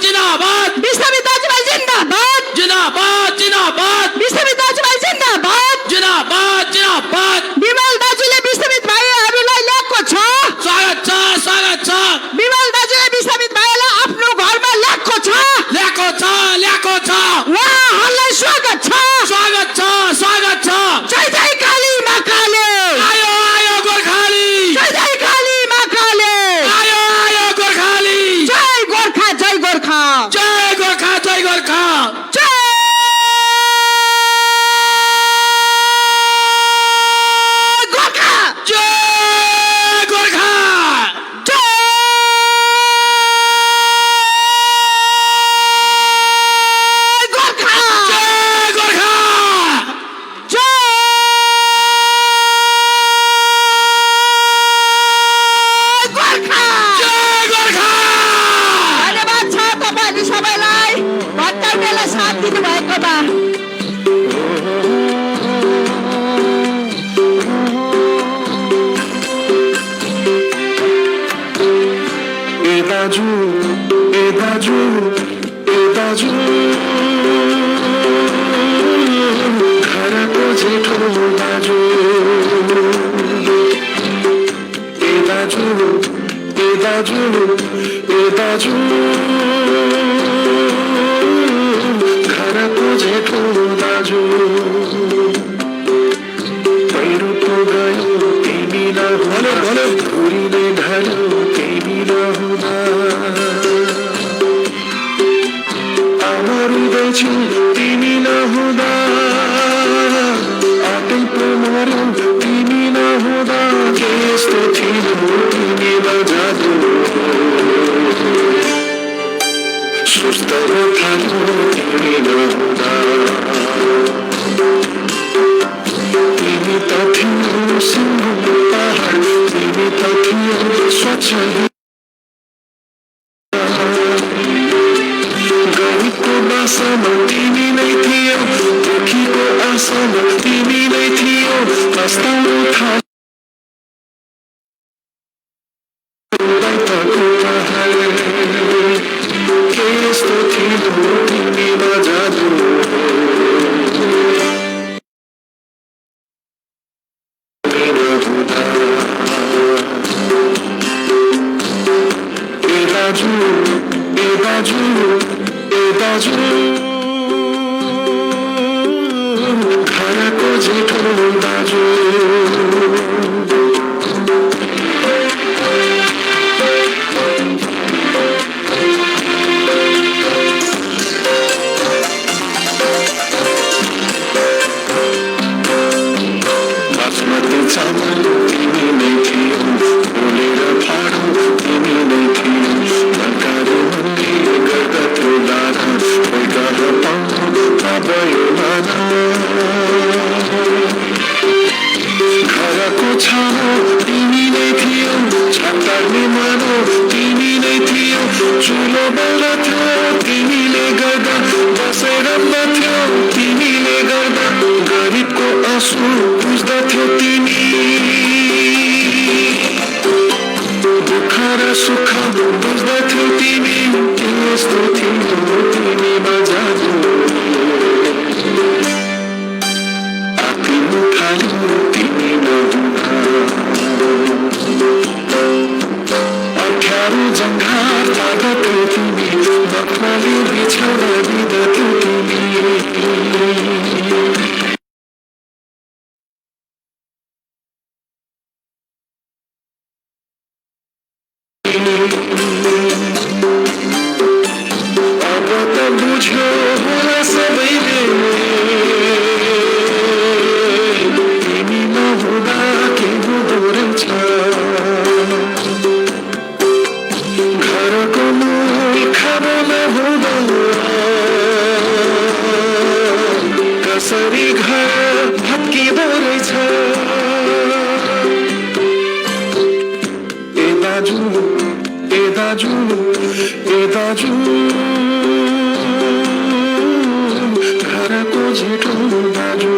जिंदाबाद बिस्मित ताजमहल जिंदाबाद जिंदाबाद जिंदाबाद बिस्मित ताजमहल जिंदाबाद जिंदाबाद जिंदाबाद बिमल दाजुले बिस्मित भाइहरूलाई ल्याएको छ स्वागत छ बिमल दाजुले बिस्मित भाइलाई आफ्नो घरमा ल्याएको छ उहाँहरूलाई स्वागत छ जय जय काली माँ काली आयो गोर्खाली जय जय काली माँ काली आयो गोर्खाली जय गोर्खा जय गोर्खा जय गोर्खा जय गोर्खा जय गोर्खा जय गोर्खा जय गोर्खा जय गोर्खा जय गोर्खा जय गोर्खा धन्यवाद छ तपाईहरु सबैलाई भट्टाउनेलाई साथ दिनुभएकोमा ए दाजु घरको जेठो दाजु ए दाजु घरको जेठो दाजु पहिरोको गयो तिमी नहुँदा घुरीले ढल्यो तिमी नहुँदा मरुँदैछु तिमी नहुँदा आटै पो मर्यो तिमी नहुँदा के यस्तो थियो तिमीमा जादु सुस्त थाल्यो तिमी नहुँदा तिमी त थियो सिंह पहाड तिमी त थियो स्वच्छ गरीबको बासामा तिमी नै थियो दुखीको आशामा तिमी नै थियो पस्ताउनु के यस्तो थियो तिमीमा जादु ए दाजु घरको जेठो दाजु बासमती चामल तिमी नै थियो बोलेर फाडो तिमी नै थियो मनकारी मन्दिर गर्दथ्यो दाना कोही गह पाउनु नभयो नाना घरको छानो तिमी नै थियो छातार्ने मानो तिमी नै थियो चुलो बल्दथ्यो तिमीले गर्दा बसेर बथ्यो तिमीले गर्दा गरिबको आँसु बुझ्दथ्यो तिमी दुःख र सुख बुझ्दथ्यो तिमी के यस्तो थियो तिमीमा जादु आत्तिनु थाल्यो तिमी नहुँदा अप्ठ्यारो जङ्घार लाग्दथ्यो तिमी नखमाले बिछाउन दिँदथ्यो तिमी अब त बुझ्यो होला सबैले तिमी नहुँदा के हुँदो रहेछ घरको मूल खाना नहुँदा कसरी घर भत्किँदो रहेछ ए दाजु घरको जेठो दाजु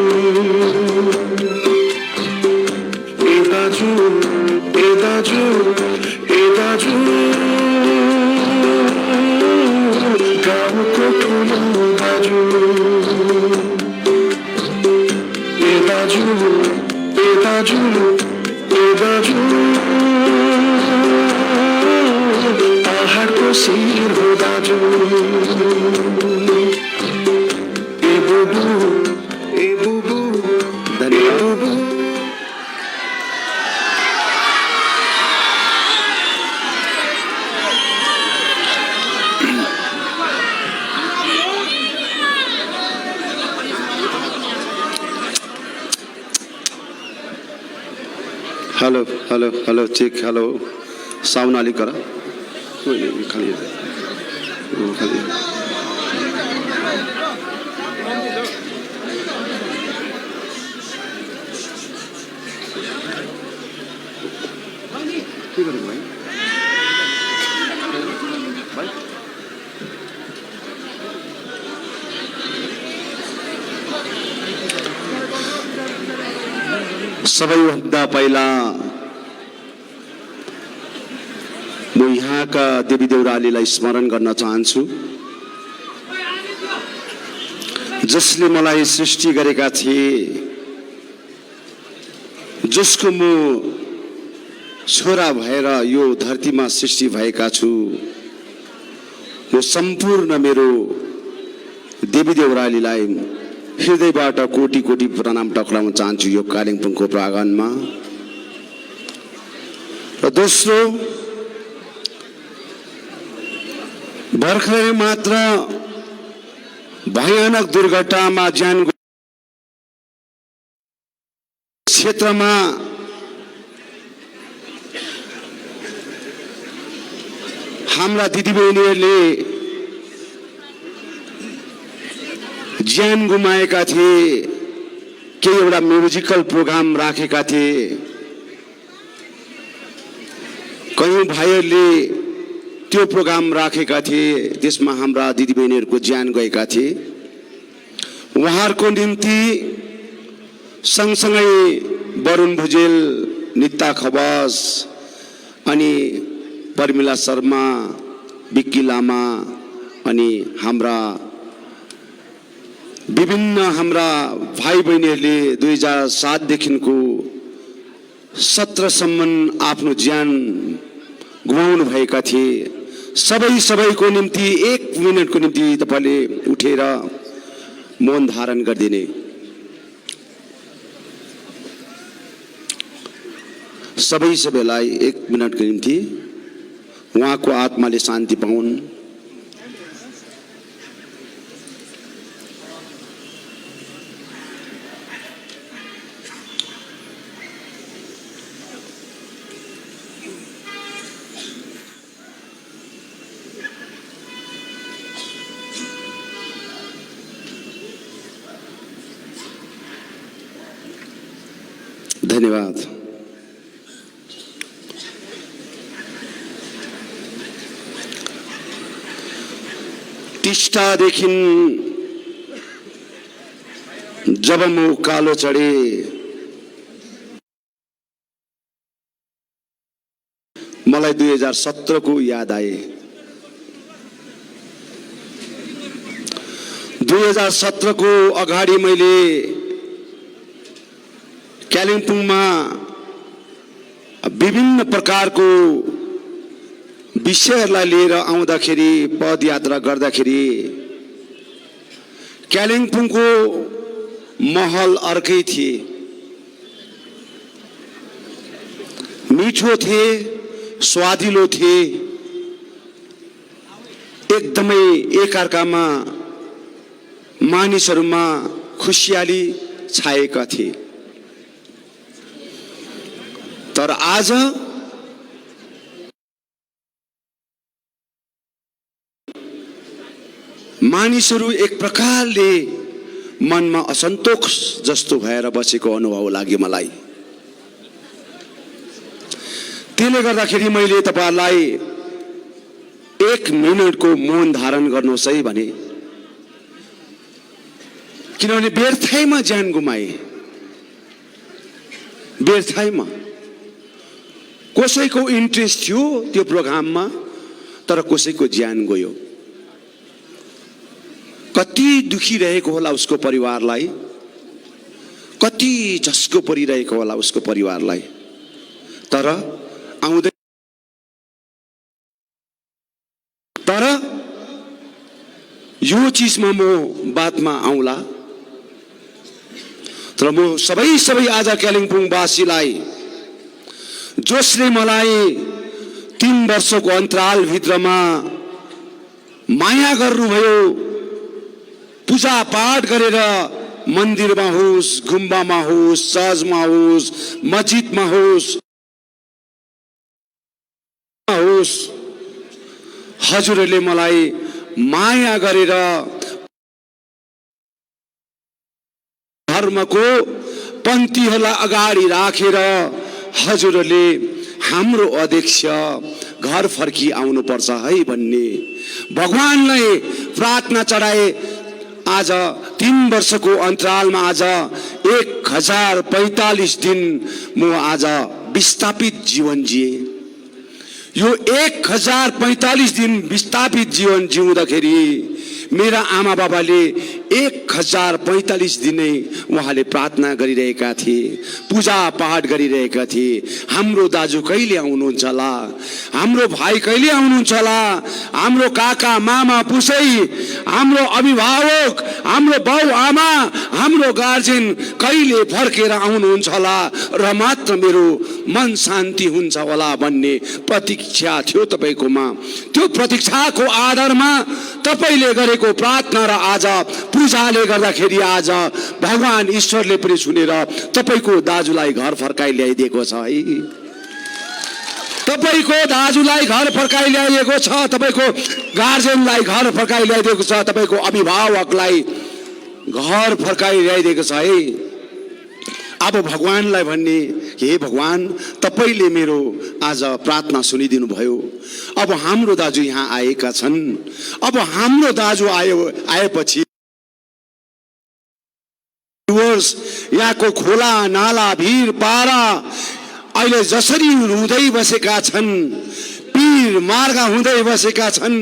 ए दाजु ए बुबु धन्यवाद। Hello hello hello check hello sound अलिक गर खाली खाली के गर्नु भाइ भाइ सबैभन्दा पहिला म यहाँका देवी देउरालीलाई स्मरण गर्न चाहन्छु जसले मलाई सृष्टि गरेका थिए, जसको म छोरा भएर यो धरतीमा सृष्टि भएका छु। म सम्पूर्ण मेरो देवी देउरालीलाई हृदयबाट कोटी कोटी प्रणाम टक्राउन चाहन्छु यो कालिम्पोङको प्राङ्गणमा। र दोस्रो, भर्खरै मात्र भयानक दुर्घटनामा ज्यान क्षेत्रमा हाम्रा दिदीबहिनीहरूले ज्यान गुमाएका थिए। केही एउटा म्युजिकल प्रोग्राम राखेका थिए, कयौं भाइहरूले त्यो प्रोग्राम राखेका थिए, त्यसमा हाम्रा दिदीबहिनीहरूको ज्यान गएका थिए। उहाँहरूको निम्ति सँगसँगै वरुण भुजेल, निता खवास अनि परमिला शर्मा, विक्की लामा अनि हाम्रा विभिन्न हाम्रा भाइ बहिनीहरूले 2007 देखिको 17 सम्म आफ्नो ज्यान गुमाउनु भएका थिए। सबैको निम्ति 1 मिनेटको निम्ति तपाईले उठेर मौन धारण गरिदिने। सबैलाई 1 मिनेटको निम्ति उहाँको आत्माले शान्ति पाउन्। धन्यवाद। टिस्टादेखि जब म उकालो चढे, मलाई 2017 को याद आए। 2017 को अगाडि मैले कालिम्पोङमा विभिन्न प्रकारको विषयहरूलाई लिएर आउँदाखेरि, पदयात्रा गर्दाखेरि कालिम्पोङको महल अर्कै थिए। मिठो थिए, स्वादिलो थिए, एकदमै एकअर्कामा मानिसहरूमा खुसियाली छाएका थिए। तर आज मानिसहरू एक प्रकारले मनमा असन्तोष जस्तो भएर बसेको अनुभव लाग्यो मलाई। त्यसले गर्दाखेरि मैले तपाईहरुलाई 1 मिनेटको मौन धारण गर्नुहोस् है भने, किनभने व्यर्थैमा ज्यान गुमाए। व्यर्थैमा कसैको इन्ट्रेस्ट थियो त्यो प्रोग्राममा, तर कसैको ज्यान गयो। कति दुखी रहेको होला उसको परिवारलाई, कति झस्को परिरहेको होला उसको परिवारलाई। तर यो चीजमा म बातमा आउँला, तर म सबै आज कालिम्पोङवासीलाई जसले मलाई 3 वर्षको अन्तराल भित्रमा माया गर्नुभयो, पूजा पाठ गरेर मन्दिरमा होस्, गुम्बामा होस्, चर्चमा होस्, मस्जिदमा होस्, हजुरहरूले मलाई माया गरेर धर्मको पन्थीहरूलाई अगाडि राखेर हजुरहरूले हाम्रो अध्यक्ष घर फर्की आउनुपर्छ है भन्ने भगवानलाई प्रार्थना चढाए। आज 3 वर्षको अन्तरालमा आज 1045 दिन म आज विस्थापित जीवन जिए। यो 1045 दिन विस्थापित जीवन जिउँदाखेरि मेरा आमा बाबाले 1045 दिन उहाँले प्रार्थना गरिरहेका थिए, पूजा पाठ गरिरहेका थिए। हाम्रो दाजु कहिले आउनुहुन्छ होला, हाम्रो भाइ कहिले आउनुहुन्छ होला, हाम्रो काका मामा पुसै, हाम्रो अभिभावक, हाम्रो बाउ आमा, हाम्रो गार्जेन कहिले फर्केर आउनुहुन्छ होला र मात्र मेरो मन शान्ति हुन्छ होला भन्ने प्रतीक्षा थियो तपाईकोमा। त्यो प्रतीक्षाको आधारमा तपाईले गरेको प्रार्थना र आज पूजाले गर्दाखेरि आज भगवान ईश्वरले पनि सुनेर तपाईको दाजुलाई घर फर्काइ ल्याइदिएको छ है। तपाईको दाजुलाई घर फर्काइ ल्याइएको छ, तपाईको गार्जेनलाई घर फर्काइ ल्याइदिएको छ, तपाईको अभिभावकलाई घर फर्काइ ल्याइदिएको छ है। अब भगवानलाई भन्ने, हे भगवान तपाईले मेरो आज प्रार्थना सुनिदिनु भयो। अब हाम्रो दाजु यहाँ आएका छन्। अब हाम्रो दाजु आएपछि यहाँको खोला नाला भिर पारा अहिले जसरी हुँदै बसेका छन्, पीर मार्ग हुँदै बसेका छन्,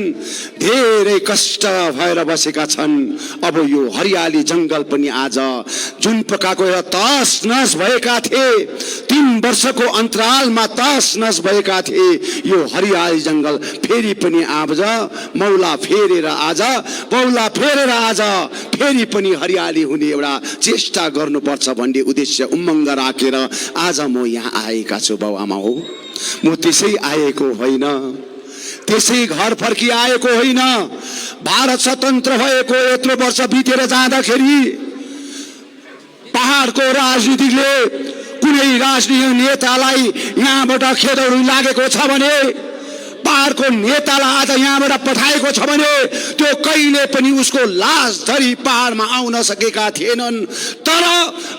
धेरै कष्ट भएर बसेका छन्। अब यो हरियाली जंगल पनि आज जुन प्रकारको तस नस भएका थिए, 3 वर्षको अन्तरालमा तस नस भएका थिए, यो हरियाली जंगल फेरि पनि आज मौला फेरेर आज फेरि पनि हरियाली हुने एउटा चेष्टा गर्नुपर्छ भन्ने उद्देश्य उमङ्ग राखेर आज म यहाँ आएका छु। बाउ आमा हो, म त्यसै आएको होइन, त्यसै घर फर्की आएको होइन। भारत स्वतन्त्र भएको यत्रो वर्ष बितेर जाँदाखेरि पहाडको राजनीतिले कुनै राजनीतिक नेतालाई यहाँबाट खेदहरू लागेको छ भने, पहाडको नेतालाई आज यहाँबाट पठाएको छ भने त्यो कहिले पनि उसको लास धरी पहाडमा आउन सकेका थिएनन्। तर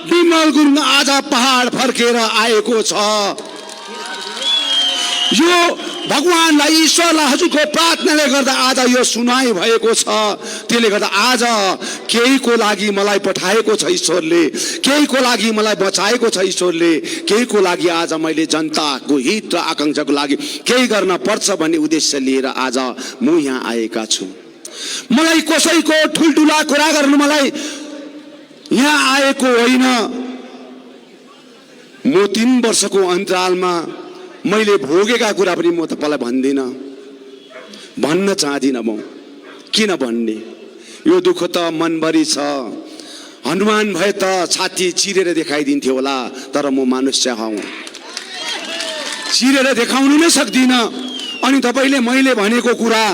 विमल गुरुङ आज पहाड फर्केर आएको छ। यो भगवानलाई ईश्वरलाई हजुरको प्रार्थनाले गर्दा आज यो सुनाइ भएको छ। त्यसले गर्दा आज केहीको लागि मलाई पठाएको छ ईश्वरले, केहीको लागि मलाई बचाएको छ ईश्वरले, केहीको लागि आज मैले जनताको हित र आकांक्षाको लागि केही गर्न पर्छ भन्ने उद्देश्य लिएर आज म यहाँ आएका छु। मलाई कसैको ठुलठुला कुरा गर्नु मलाई यहाँ आएको होइन। म 3 वर्षको अन्तरालमा मैले भोगेका कुरा पनि म तपाईलाई भन्दिन, भन्न चाहदिन। म किन भन्ने, यो दुःख त मनभरि छ। हनुमान भए त छाती चिरेर देखाइदिन्थ्यो होला, तर म मनुष्य हौं, चिरेर देखाउनु नै सक्दिन। अनि तपाईले मैले भनेको कुरा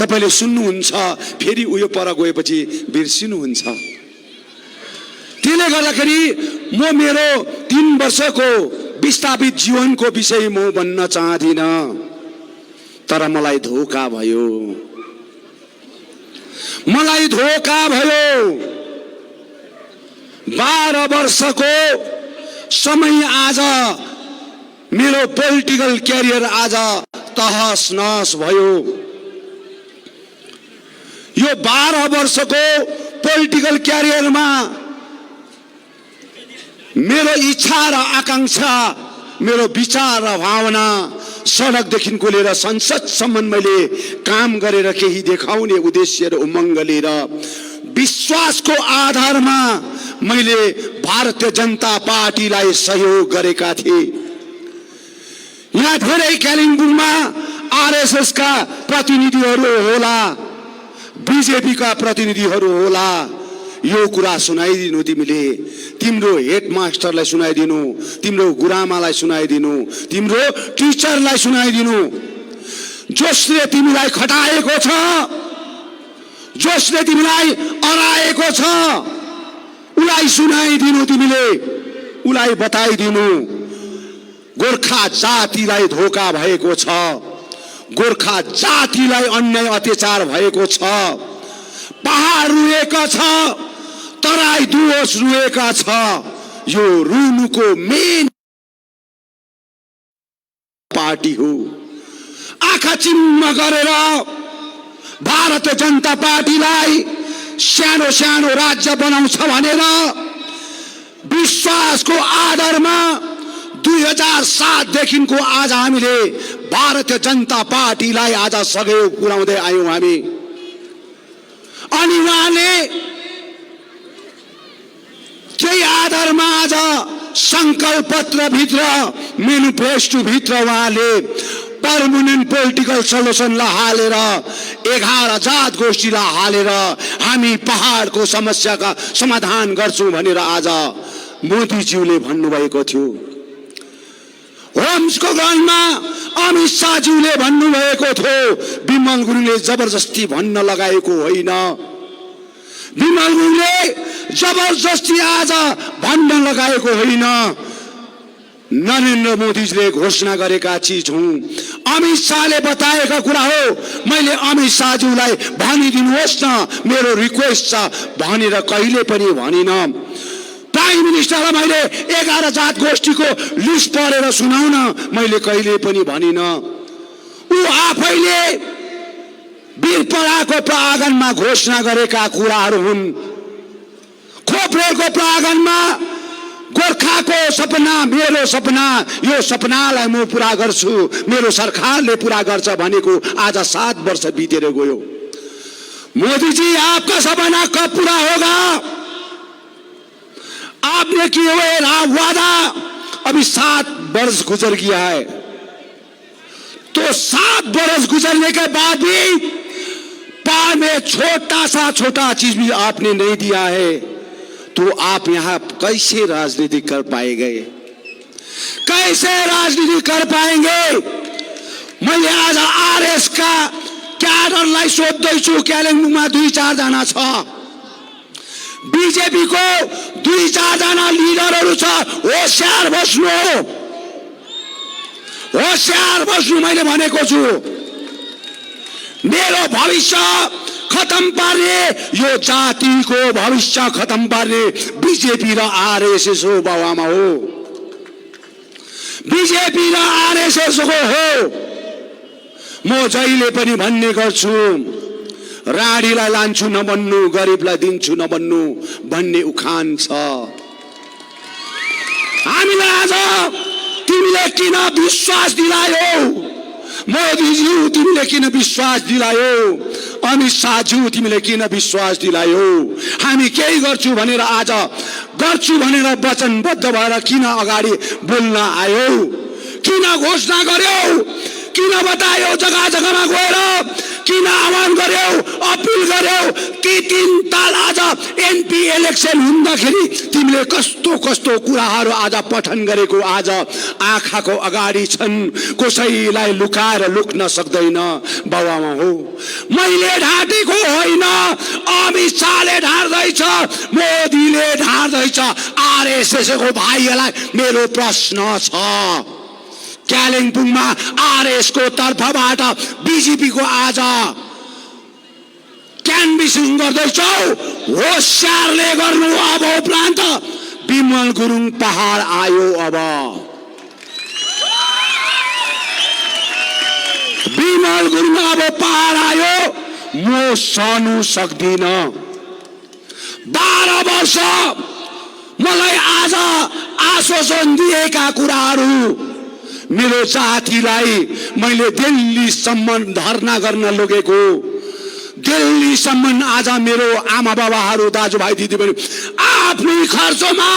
तपाईले सुन्नुहुन्छ, फेरि उयो पर गएपछि बिर्सिनुहुन्छ। त्यसले गर्दाखेरि म मेरो 3 वर्षको विस्थापित जीवनको विषय म भन्न चाहदिन। तर मलाई धोका भयो, मलाई धोका भयो। 12 वर्षको समय आज मेरो पोलिटिकल क्यारियर आज तहस नहस भयो। यो 12 वर्षको पोलिटिकल क्यारियरमा मेरो इच्छा र आकांक्षा, मेरो विचार र भावना सडकदेखिको लिएर संसदसम्म मैले काम गरेर केही देखाउने उद्देश्य र उमङ्ग लिएर विश्वासको आधारमा मैले भारतीय जनता पार्टीलाई सहयोग गरेका थिए। यहाँ धेरै कालिम्पोङमा आरएसएस का प्रतिनिधिहरू होला, बीजेपी का प्रतिनिधिहरू होला, यो कुरा सुनाइदिनु तिमीले। तिम्रो हेडमास्टरलाई सुनाइदिनु, तिम्रो गुरुआमालाई सुनाइदिनु, तिम्रो टिचरलाई सुनाइदिनु। जसले तिमीलाई खटाएको छ, जसले तिमीलाई अराएको छ, उलाई सुनाइदिनु तिमीले, उलाई बताइदिनु। गोर्खा जातिलाई धोका भएको छ, गोर्खा जातिलाई अन्याय अत्याचार भएको छ। पहाड रुएका छ, तराई डुवर्स रुएका छ। यो रुनुको मेन पार्टी हो। आँखा चिम्म गरेर भारतीय जनता पार्टीलाई सानो सानो राज्य बनाउँछ भनेर विश्वासको आधारमा 2007 देखिको आज हामीले भारतीय जनता पार्टीलाई आज सहयोग पुर्याउँदै आयौं हामी। अनि उहाँले त्यही आधारमा आज संकल्प पत्र भित्र, मेनिफेस्टो भित्र उहाँले पर्मनेन्ट पोलिटिकल सल्युसनलाई हालेर 11 जात गोष्ठीलाई हालेर हामी पहाडको समस्याका समाधान गर्छौं भनेर आज मोदीज्यूले भन्नुभएको थियो। होम्सको ग्राउन्डमा अमित शाहज्यूले भन्नुभएको थियो। विमल गुरुङले जबरजस्ती भन्न लगाएको होइन, विमल गुरुङले जबरजस्ती आज भन्न लगाएको होइन। नरेन्द्र मोदीजीले घोषणा गरेका चिज हुँ। अमित शाहले बताएका कुरा हो। मैले अमित शाहज्यूलाई भनिदिनुहोस् न, मेरो रिक्वेस्ट छ भनेर कहिले पनि भनिन। प्राइम मिनिस्टरलाई मैले 11 जात गोष्ठीको लिस्ट पढेर सुनाउन मैले कहिले पनि भनिन। ऊ आफैले वीरपराको प्राङ्गणमा घोषणा गरेका कुराहरू हुन्। खोपरेलको प्राङ्गणमा गोर्खाको सपना, मेरो सपना, यो सपनालाई म पूरा गर्छु, मेरो सरकारले पूरा गर्छ भनेको आज 7 वर्ष बितेर गयो। मोदी जी, आपका सपना कब पूरा होगा? आपने किए हुए वादा अभी 7 वर्ष गुजर गया है, तो 7 वर्ष गुजरने के बाद भी पार में छोटा चीज भी आपने नहीं दिया है, तो आप यहाँ कैसे राजनीति कर पाएंगे? कैसे राजनीति कर पाएंगे? मैले आज आरएस का क्याडरलाई सोध्दैछु। कालिम्पोङमा 2-4 जना छ, बीजेपी को 2-4 जना लिडरहरू छ। होशियार बस्नु, होशियार बस्नु। मैले भनेको छु, मेरो भविष्य खत्म पार्ने, यो जातिको भविष्य खत्म पार्ने बीजेपी र आरएसएस हो, बाबुआमा हो। बीजेपी र आरएसएस हो। म जहिले पनि भन्ने गर्छु, राडीलाई लान्छु नबन्नु, गरिबलाई दिन्छु नबन्नु भन्ने उखान छ। हामीलाई आज तिमीले किन विश्वास दिलायो? मोदीज्यू, तिमीले किन विश्वास दिलायो? अमित शाहज्यू, तिमीले किन विश्वास दिलायो? हामी केही गर्छु भनेर, आज गर्छु भनेर वचनबद्ध भएर किन अगाडि बोल्न आयो? किन घोषणा गर्यो? किन बतायो? जग्गा जग्गामा गएर किन आह्वान गर्यो, अपिल गर्यो? ती 3 ताल आज एमपी इलेक्सन हुँदाखेरि तिमीले कस्तो कस्तो कुराहरू आज पठन गरेको आज आँखाको अगाडि छन्। कसैलाई लुकाएर लुक्न सक्दैन, बाबुआमा हो। मैले ढाँटेको होइन, अमित शाहले ढाँट्दैछ, मोदीले ढाँट्दैछ। आरएसएसको भाइहरूलाई मेरो प्रश्न छ, कालिम्पोङमा आरएसको तर्फबाट बीजेपीको आज क्यानभिसिङ गर्दैछौ, होशियारले गर्नु। अब उपरान्त विमल गुरुङ पहाड आयो, अब विमल गुरुङ अब पहाड आयो। म सहनु सक्दिन। 12 वर्ष मलाई आज आश्वासन दिएका कुराहरू, मेरो जातिलाई मैले दिल्लीसम्म धरना गर्न लगेको, दिल्लीसम्म आज मेरो आमा बाबाहरू, दाजुभाइ दिदीबहिनी आफ्नै खर्चमा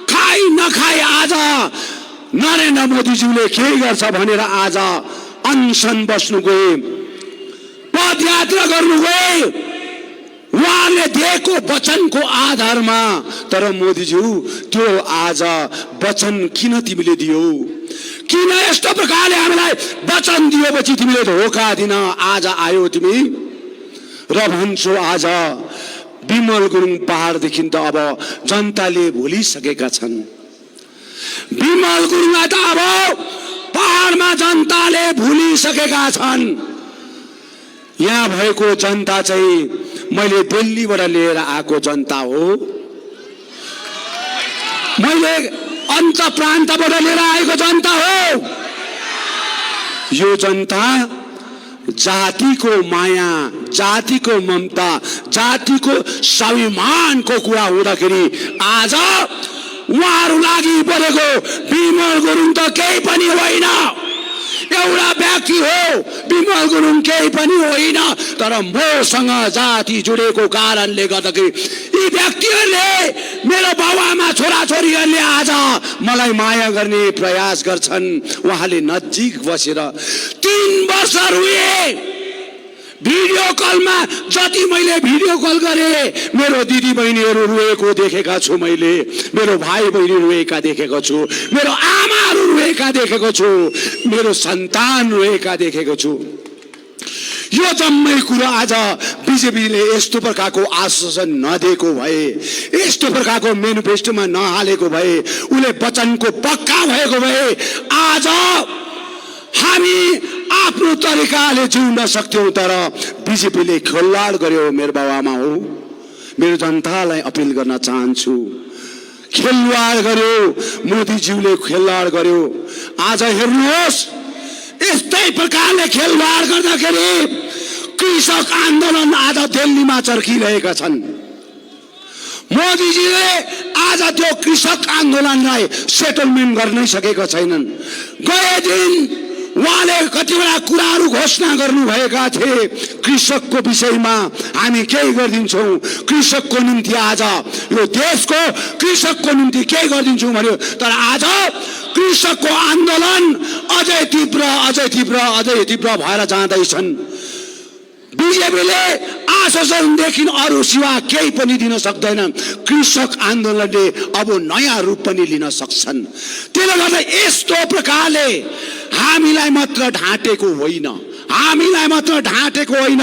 खाइ नखाइ आज नरेन्द्र मोदीज्यूले के गर्छ भनेर आज अनसन बस्नु गए। पद पदयात्रा गर्नुभयो उहाँले दिएको वचनको आधारमा। तर मोदीज्यू त्यो आज वचन किन तिमीले दियौ? किन यस्तो प्रकारले हामीलाई वचन दिएपछि तिमीले धोका दिन आज आयो तिमी र भन्छौ आज विमल गुरुङ पहाडदेखि त अब जनताले भुलिसकेका छन्। विमल गुरुङलाई त अब पहाडमा जनताले भुलिसकेका छन्। यहाँ भएको जनता चाहिँ मैले दिल्लीबाट लिएर आएको जनता हो, मैले अन्त प्रान्तबाट लिएर आएको जनता हो। यो जनता जातिको माया, जातिको ममता, जातिको स्वाभिमानको कुरा हुँदाखेरि आज उहाँहरू लागि परेको विमल गुरुङ त केही पनि होइन, एउटा व्यक्ति हो। विमल गुरुङ केही पनि होइन, तर मसँग जाति जुडेको कारणले गर्दाखेरि यी व्यक्तिहरूले, मेरो बाबुआमा छोराछोरीहरूले आज मलाई माया गर्ने प्रयास गर्छन्। उहाँले नजिक बसेर 3 वर्ष रोए भिडियो कलमा। जति मैले भिडियो कल गरेँ मेरो दिदी बहिनीहरू रोएको देखेका छु, मैले मेरो भाइ बहिनी रोएका देखेको छु, मेरो आमाहरू रोएका देखेको छु, मेरो सन्तान रोएका देखेको छु। यो जम्मै कुरा आज बिजेपीले यस्तो प्रकारको आश्वासन नदिएको भए, यस्तो प्रकारको मेनिफेस्टोमा नहालेको भए, उसले वचनको पक्का भएको भए आज हामी आफ्नो तरिकाले जिउन सक्थ्यौं। तर बिजेपीले खेलवाड गर्यो। मेरो बाबुआमा हो, मेरो जनतालाई अपिल गर्न चाहन्छु, खेलवाड गर्यो मोदीज्यूले, खेलवाड गर्यो। आज हेर्नुहोस् यस्तै प्रकारले खेलवाड गर्दाखेरि कृषक आन्दोलन आज दिल्लीमा चर्किरहेका छन्। मोदीजीले आज त्यो कृषक आन्दोलनलाई सेटलमेन्ट गर्नै सकेका छैनन्। गए दिन उहाँले कतिवटा कुराहरू घोषणा गर्नुभएका थिए, कृषकको विषयमा हामी केही गरिदिन्छौँ, कृषकको निम्ति आज यो देशको कृषकको निम्ति केही गरिदिन्छौँ भन्यो। तर आज कृषकको आन्दोलन अझै तीव्र अझै तीव्र अझै तीव्र भएर जाँदैछन्। बिजेपीले आश्वासनदेखि अरू सिवा केही पनि दिन सक्दैन। कृषक आन्दोलनले अब नयाँ रूप पनि लिन सक्छन्। त्यसले गर्दा यस्तो प्रकारले हामीलाई मात्र ढाँटेको होइन, हामीलाई मात्र ढाँटेको होइन,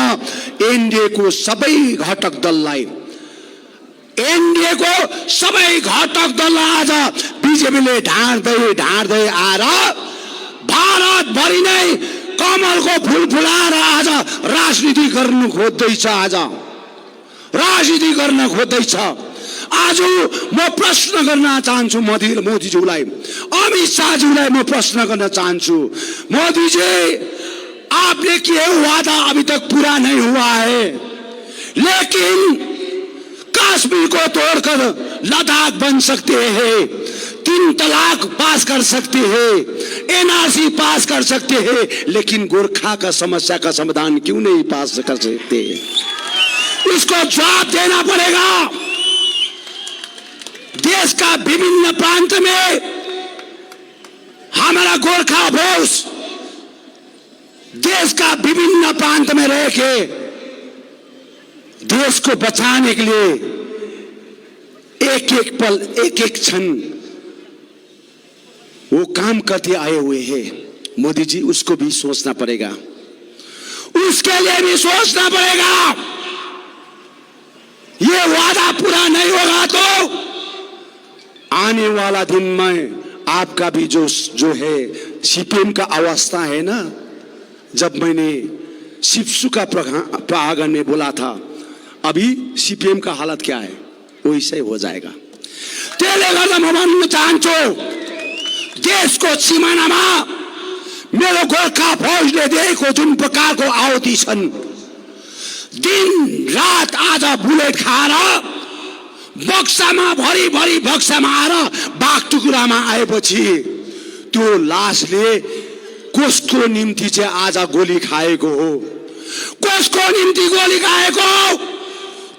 एनडीएको सबै घटक दललाई, एनडीएको सबै घटक दललाई आज बिजेपीले ढाँट्दै ढाँट्दै आएर भारतभरि नै कमलको फुल फुलाएर आज राजनीति गर्नु खोज्दैछ। आज राजनीति गर्न खोज्दैछ। आज म प्रश्न गर्न चाहन्छु मोदीज्यूलाई, अमित शाहज्यूलाई म प्रश्न गर्न चाहन्छु। मोदी जी, आपने किए वादा अभी तक पूरा नहीं हुआ है, लेकिन कश्मीर को तोड़कर लद्दाख बन सकते हैं, 3 तलाक पास कर सकते हैं, एनआरसी पास कर सकते हैं, लेकिन गोरखा का समस्या का समाधान क्यों नहीं पास कर सकते? इसको जवाब देना पड़ेगा। देश का विभिन्न प्रांत में हमारा गोरखा भोज देश का विभिन्न प्रांत में रह के देश को बचाने के लिए एक एक पल, एक एक क्षण वो काम करते आए हुए हैं। मोदी जी, उसको भी सोचना पड़ेगा, उसके लिए भी सोचना पड़ेगा। ये वादा पूरा नहीं होगा तो आने वाला दिन में आपका भी जो है सीपीएम का अवस्था है ना, जब मैंने शिवसु का प्रांगण में बोला था, अभी सीपीएम का हालत क्या है वैसे हो जाएगा। त्यसले गर्दा म भन्न चाहन्छु, देशको सीमानामा मेरो गोर्खा फौजले दिएको जुन प्रकारको आहुति छन्, दिन रात आज बुलेट खाएर बक्सामा भरि भरि बक्सामा आएर बागटुकुरामा आएपछि त्यो लासले कसको निम्ति चाहिँ आज गोली खाएको हो, कसको निम्ति गोली खाएको?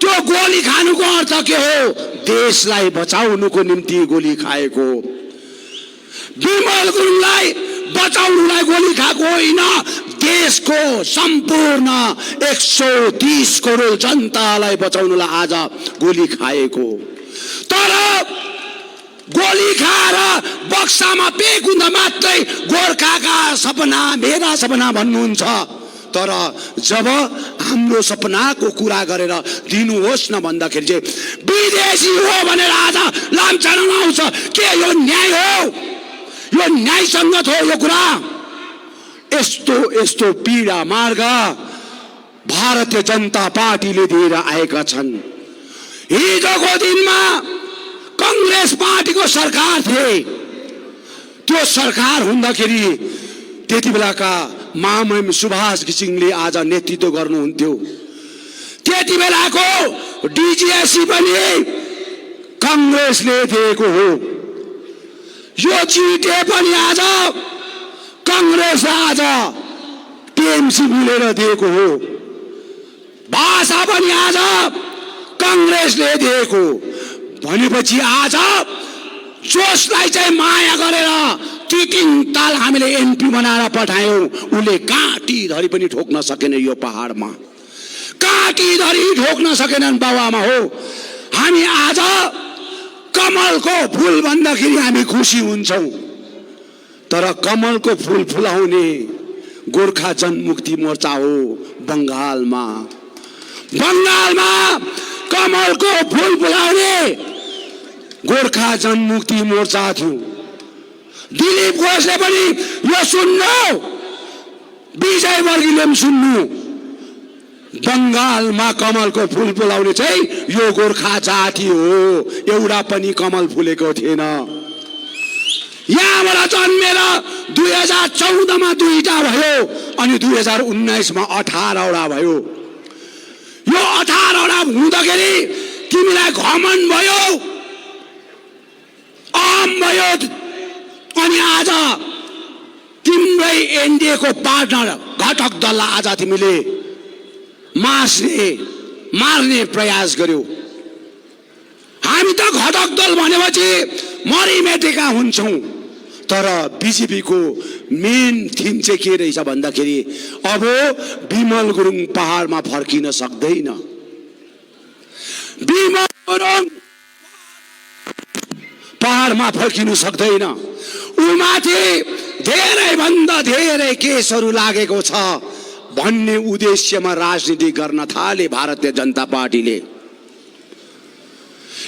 त्यो गोली खानुको अर्थ के हो? देशलाई बचाउनुको निम्ति गोली खाएको। विमल गुरुङलाई बचाउनुलाई गोली खाएको होइन, देशको सम्पूर्ण 130 करोड जनतालाई बचाउनलाई आज गोली खाएको। तर गोली खाएर बक्सामा पेक हुँदा मात्रै गोर्खाका सपना मेरा सपना भन्नुहुन्छ। तर जब हाम्रो सपनाको कुरा गरेर दिनुहोस् न भन्दाखेरि चाहिँ विदेशी हो भनेर आज लान्छन आउँछ। के यो न्याय हो? यो न्यायसङ्गत हो यो कुरा? यस्तो पीडा मार्ग भारतीय जनता पार्टीले दिएर आएका छन्। हिजोको दिनमा कांग्रेस पार्टीको सरकार थिए। त्यो सरकार हुँदाखेरि त्यति बेलाका महामहिम सुभाष घिसिङले आज नेतृत्व गर्नुहुन्थ्यो। त्यति बेलाको डिजिएससी पनि कांग्रेसले दिएको हो। यो जिटिए पनि आज कांग्रेसले आज टिएमसी मिलेर दिएको हो। भाषा पनि आज कांग्रेसले दिएको भनेपछि आज जसलाई चाहिँ माया गरेर तीन ताल हामीले एमपी बनाएर पठायौं उले काटी धरी पनि ठोक्न सकेन। यो पहाडमा काटी धरी ठोक्न सकेनन् बाबुआमा हो। हामी आज कमलको फूल भन्दाखेरि हामी खुसी हुन्छौं। तर कमलको फूल फुलाउने गोर्खा जनमुक्ति मोर्चा हो। बंगालमा कमलको फूल फुलाउने गोर्खा जनमुक्ति मोर्चा थियो। दिलीप घोषले पनि यो सुन्नु, विजय वर्गीले पनि सुन्नु। बंगालमा कमलको फूल फुलाउने चाहिँ यो गोर्खा जाति हो। एउटा पनि कमल फुलेको थिएन। यहाँबाट जन्मेर 2014 मा 2टा भयो अनि 2019 मा 18वटा भयो। यो 18वटा हुँदाखेरि तिमीलाई घमण्ड भयो, आम भयो। अनि आज तिम्रै एनडीए को पार्टनर घटक दललाई आज तिमीले मार्ने प्रयास गर्यौ। हामी त घटक दल भनेपछि मरिमेटेका हुन्छौं। तर बीजेपी को मेन थिम चाहिँ के रहेछ भन्दाखेरि अब विमल गुरुङ पहाडमा फर्किन सक्दैन। विमल गुरुङ पहाडमा फर्किनु सक्दैन। उमाथि धेरै भन्दा धेरै केसहरू लागेको छ भन्ने उद्देश्यमा राजनीति गर्न थाले भारतीय जनता पार्टीले।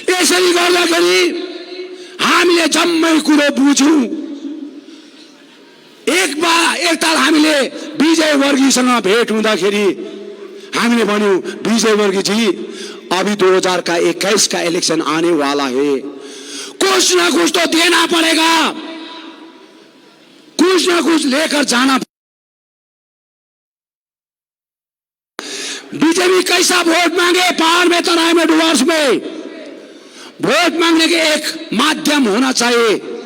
यसरी गर्दाखेरि हामीले जम्मै कुरो बुझ्यौं। एकताल हामीले विजय वर्गीसँग भेट हुँदाखेरि हामीले भन्यौं, विजय वर्गी जी अभी 2021 का इलेक्शन आने वाला है, कुछ ना कुछ तो देना पड़ेगा, कुछ ना कुछ लेकर जाना। बीजेपी कैसा वोट मांगे पहाड़ में, तराई में, डुवर्स में? वोट मांगने के एक माध्यम होना चाहिए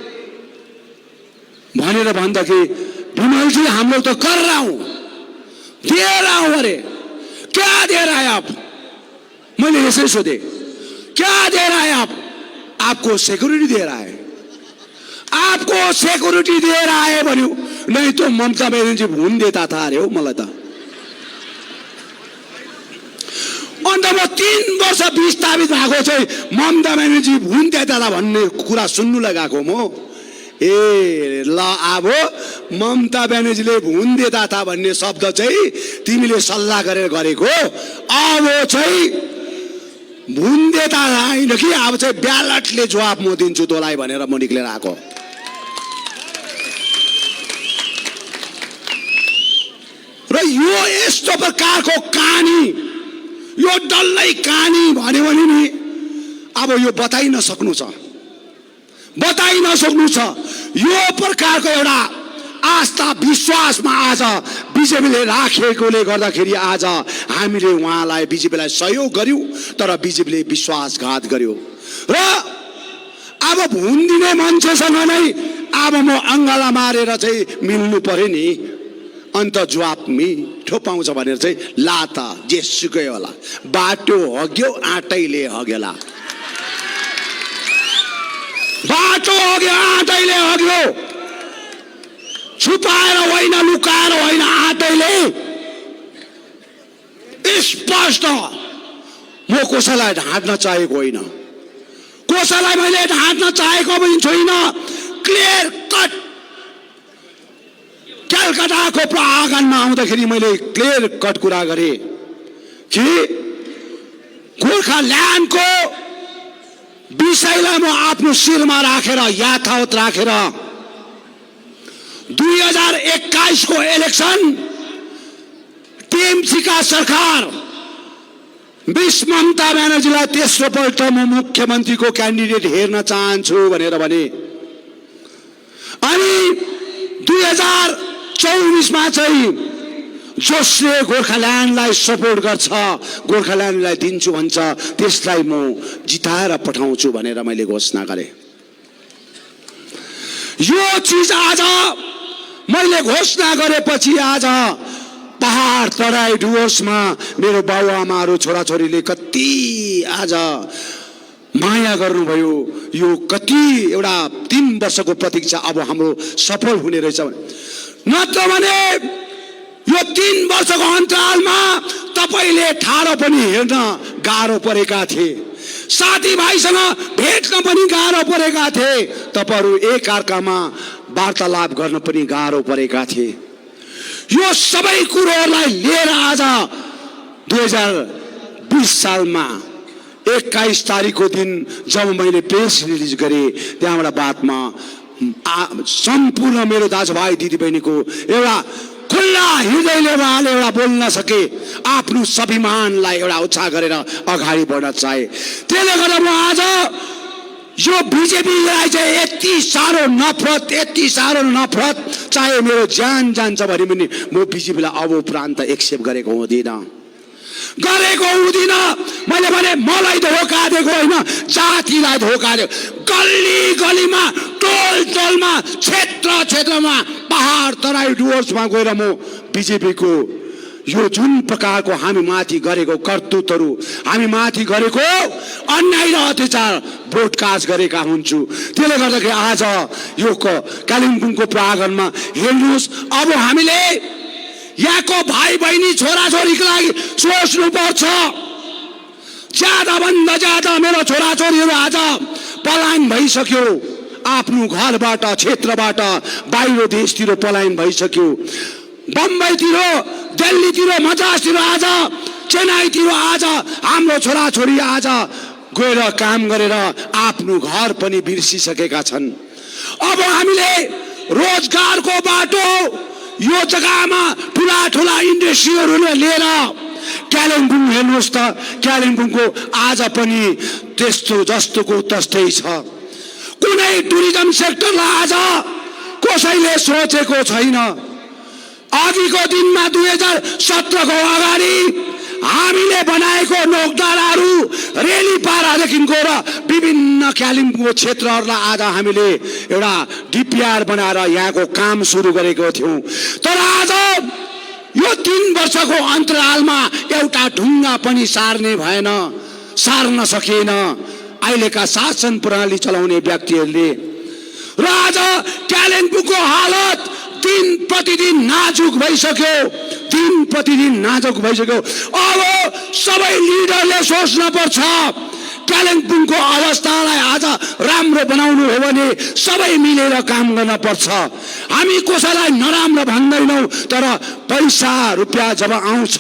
भनेर भन्दाखेरि विमल जी हम लोग तो कर रहा हूं, दे रहा हूं। अरे क्या दे रहा है आप? मैंने ऐसे सोचे क्या दे रहा है आप? आपको सिक्योरिटी दे रहा है, आपको सिक्योरिटी दे रहा है भन्यो। नहीं तो ममता बनर्जी भुन देता था अरे हो मलाई त। अन्त म 3 वर्ष विस्थापित भएको चाहिँ ममता बनर्जी भुन देता था भन्ने कुरा सुन्नु लगाएको म। ए ल अब ममता बनर्जीले भुन देता था भन्ने शब्द चाहिँ तिमीले सल्लाह गरेर गरेको। अब चाहिँ भुन देता हैन कि अब चाहिँ ब्यालटले जवाब म दिन्छु तँलाई भनेर म निक्लेर आएको। र यो यस्तो प्रकारको कहानी, यो डल्लै कहानी भन्यो भने नि अब यो बताइ नसक्नु छ। यो प्रकारको एउटा आस्था विश्वासमा आज बीजेपीले राखेकोले गर्दाखेरि आज हामीले उहाँलाई बीजेपीलाई सहयोग गर्यौं। तर बीजेपीले विश्वासघात गर्यो र अब भुन दिने मान्छेसँग नै अब म अङ्गला मारेर चाहिँ मिल्नु पर्यो नि। अन्त जवाब मिठो पाउँछ भनेर चाहिँ लाता जेसुकै होला, बाटो हग्यो आँटैले हगेला, बाटो हग्यो आँटैले हग्यो। छुपाएर होइन, लुकाएर होइन, आँटैले स्पष्ट। म कसैलाई ढाँट्न चाहेको होइन, कसैलाई मैले ढाँट्न चाहेको पनि छैन। क्लियर कट कलकत्ताको आँगनमा आउँदाखेरि मैले क्लियर कट कुरा गरे कि गोर्खाल्यान्डको विषयलाई म आफ्नो शिरमा राखेर, यथावत राखेर 2021 को इलेक्सन टिएमसीका सरकार मिस ममता ब्यानर्जीलाई तेस्रो पल्ट म मुख्यमन्त्रीको क्यान्डिडेट हेर्न चाहन्छु भनेर भने। अनि 2024 मा चाहिँ जसले गोर्खाल्यान्डलाई सपोर्ट गर्छ, गोर्खाल्यान्डलाई दिन्छु भन्छ, त्यसलाई म जिताएर पठाउँछु भनेर मैले घोषणा गरे। यो चीज आज मैले घोषणा गरेपछि आज पहाड तराई डुवर्समा मेरो बाबुआमाहरू छोराछोरीले कति आज माया गर्नुभयो। यो कति एउटा 3 वर्षको प्रतीक्षा अब हाम्रो सफल हुने रहेछ। नत्र भने यो 3 वर्षको अन्तरालमा तपाईले ठाडो पनि हेर्न गाह्रो परेका थिए, साथीभाइसँग भेट्न पनि गाह्रो परेका थिए, तपाईहरू एक अर्कामा वार्तालाप गर्न पनि गाह्रो परेका थिए। यो सबै कुरोहरूलाई लिएर आज 2020 सालमा 21 तारिखको दिन जब मैले प्रेस रिलिज गरेँ, त्यहाँबाट बादमा सम्पूर्ण मेरो दाजुभाइ दिदीबहिनीको एउटा खुल्ला हृदयले उहाँले एउटा बोल्न सके, आफ्नो स्वाभिमानलाई एउटा उत्साह गरेर अगाडि बढ्न चाहे। त्यसले गर्दा म आज यो बिजेपीलाई चाहिँ यति साह्रो नफरत, चाहे मेरो ज्यान जान्छ भने पनि म बिजेपीलाई अब उपरान्त एक्सेप्ट गरेको हुँदिनँ। मैले भने मलाई धोका दिएको होइन, जातिलाई धोका दिएको। गल्ली गल्लीमा, टोल टोलमा, क्षेत्रमा, पहाड तराई डुवर्समा गएर म बिजेपीको यो जुन प्रकारको हामी माथि गरेको करतुतहरू, हामी माथि गरेको अन्याय र अत्याचार ब्रोडकास्ट गरेका हुन्छु। त्यसले गर्दाखेरि आज यो कालिम्पोङको प्राङ्गणमा हेर्नुहोस्, अब हामीले यहाँको भाइ बहिनी छोराछोरीको लागि सोच्नु पर्छ। ज्यादा भन्दा ज्यादा मेरो छोराछोरीहरू आज पलायन भइसक्यो, आफ्नो घरबाट, क्षेत्रबाट बाहिर देशतिर पलायन भइसक्यो। बम्बईतिर, दिल्लीतिर, मद्रासतिर, आज चेन्नईतिर आज हाम्रो छोराछोरी आज गएर काम गरेर आफ्नो घर पनि बिर्सिसकेका छन्। अब हामीले रोजगारको बाटो यो जग्गामा ठुला इन्डस्ट्रीहरू लिएर कालिम्पोङ हेर्नुहोस् त, कालिम्पोङको आज पनि त्यस्तो जस्तोको तस्तै छ। कुनै टुरिज्म सेक्टरलाई आज कसैले सोचेको छैन। अघिको दिनमा 2017 को अगाडि हामीले बनाएको नोकडाँडाहरू, रेलीपाडादेखिको र विभिन्न कालिम्पोङको क्षेत्रहरूलाई आज हामीले एउटा डिपिआर बनाएर यहाँको काम सुरु गरेको थियौँ। तर आज यो 3 वर्षको अन्तरालमा एउटा ढुङ्गा पनि सार्न सकेन अहिलेका शासन प्रणाली चलाउने व्यक्तिहरूले। र आज कालिम्पोङको हालत दिन प्रतिदिन नाजुक भइसक्यो। अब सबै लिडरले सोच्न पर्छ, कालिम्पोङको अवस्थालाई आज राम्रो बनाउनु हो भने सबै मिलेर काम गर्न पर्छ। हामी कसैलाई नराम्रो भन्दैनौँ, तर पैसा रुपियाँ जब आउँछ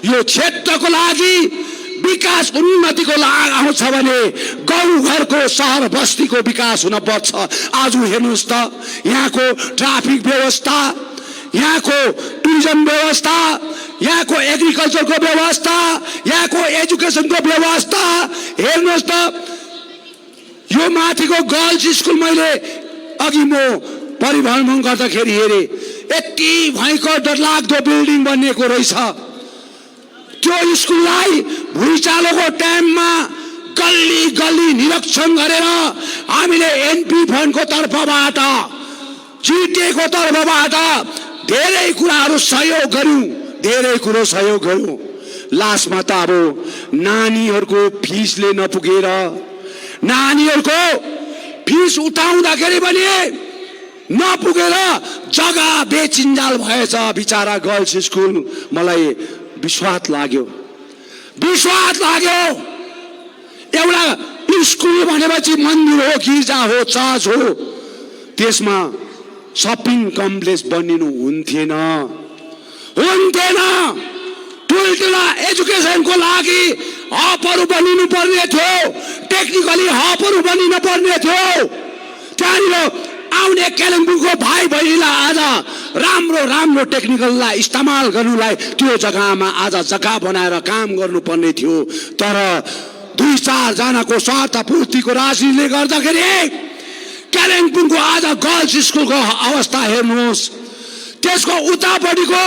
यो क्षेत्रको लागि, विकास उन्नतिको लागि आउँछ भने गाउँघरको सहर बस्तीको विकास हुन पर्छ। आज हेर्नुहोस् त, यहाँको ट्राफिक व्यवस्था, यहाँको टुरिज्म व्यवस्था, यहाँको एग्रिकल्चरको व्यवस्था, यहाँको एजुकेसनको व्यवस्था हेर्नुहोस् त। यो माथिको गर्ल्स स्कुल मैले अघि म परिभ्रमण गर्दाखेरि हेरेँ, यति भयङ्कर डरलाग्दो बिल्डिङ बनिएको रहेछ। त्यो स्कुललाई भुइँचालोको टाइममा गल्ली निरीक्षण गरेर हामीले एनपी फन्डको तर्फबाट, जिटिएको तर्फबाट धेरै कुराहरू सहयोग गर्यौं। लास्टमा त अब नानीहरूको फिसले नपुगेर, नानीहरूको फिस उठाउँदाखेरि पनि नपुगेर जग्गा बेचिन्जाल भएछ बिचारा गर्ल्स स्कुल। मलाई विश्वास लाग्यो एउटा स्कुल भनेपछि मन्दिर हो, गिर्जा हो, चर्च हो, त्यसमा सपिङ कम्प्लेक्स बनिनु हुन्थेन। ठुल्ठुला एजुकेसनको लागि हबहरू बनिनु पर्ने थियो, टेक्निकली हबहरू बनिनु पर्ने थियो। त्यहाँनिर आउने कालिम्पोङको भाइ बहिनीलाई आज राम्रो टेक्निकललाई इस्तेमाल गर्नुलाई त्यो जग्गामा आज जग्गा बनाएर काम गर्नुपर्ने थियो। तर 2-4 जनाको स्वार्थ पूर्तिको राजनीतिले गर्दाखेरि कालिम्पोङको आज गर्ल्स स्कुलको अवस्था हेर्नुहोस्, त्यसको उतापट्टिको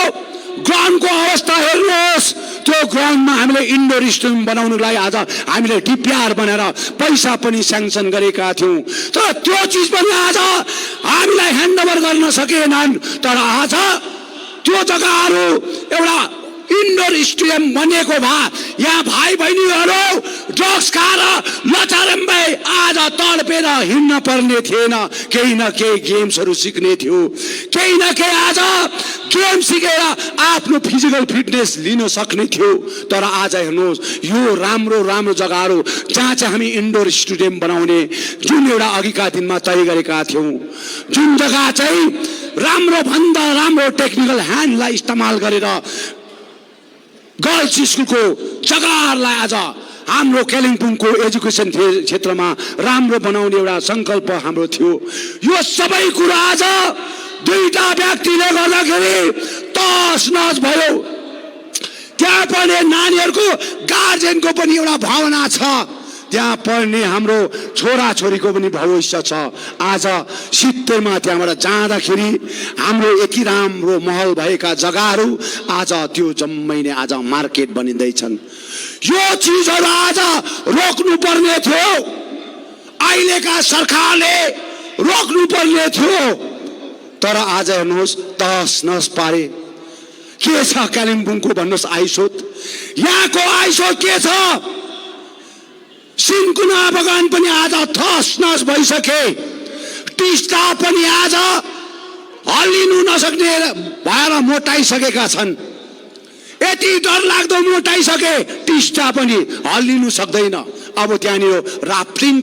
ग्राउन्डको अवस्था हेर्नुहोस्। त्यो ग्राउन्डमा हामीले इन्डोर स्टेडियम बनाउनुलाई आज हामीले डिपिआर बनाएर पैसा पनि स्याङ्सन गरेका थियौँ, तर त्यो चिज पनि आज हामीलाई ह्यान्डओभर गर्न सकेनन्। तर आज त्यो जग्गाहरू एउटा इन्डोर स्टेडियम बनिएको भए यहाँ भाइ बहिनीहरू ड्रग्स खाएर लचारम्बै आज तडपेर हिँड्न पर्ने थिएन। केही न केही गेम्सहरू सिक्ने थियो, केही न केही आज गेम सिकेर आफ्नो फिजिकल फिटनेस लिन सक्ने थियो। तर आज हेर्नुहोस् यो राम्रो जग्गाहरू जहाँ चाहिँ हामी इन्डोर स्टेडियम बनाउने जुन एउटा अघिका दिनमा तय गरेका थियौँ, जुन जग्गा चाहिँ राम्रो भन्दा राम्रो टेक्निकल ह्यान्डलाई इस्तेमाल गरेर गर्ल्स स्कुलको जग्गाहरूलाई आज हाम्रो कालिम्पोङको एजुकेसन क्षेत्रमा राम्रो बनाउने एउटा सङ्कल्प हाम्रो थियो। यो सबै कुरा आज दुईटा व्यक्तिले गर्दाखेरि तस नस भयो। त्यहाँ पढ्ने नानीहरूको गार्जेनको पनि एउटा भावना छ, त्यहाँ पढ्ने हाम्रो छोराछोरीको पनि भविष्य छ। आज 70 मा त्यहाँबाट जाँदाखेरि हाम्रो यति राम्रो महल भएका जग्गाहरू आज त्यो जम्मै नै आज मार्केट बनिँदैछन्। यो चिजहरू आज रोक्नु पर्ने थियो, अहिलेका सरकारले रोक्नु पर्ने थियो। तर आज हेर्नुहोस् तस नस पारे। के छ कालिम्पोङको भन्नुहोस् आइसोत, यहाँको आइसोत के छ? सिन्कुना बगान पनि आज थस नस भइसके, टिस्टा पनि आज हल्लिनु नसक्ने भएर मोटाइसकेका छन्। यति डरलाग्दो मोटाइसके टिस्टा पनि हल्लिनु सक्दैन। अब त्यहाँनिर राफ्टिङ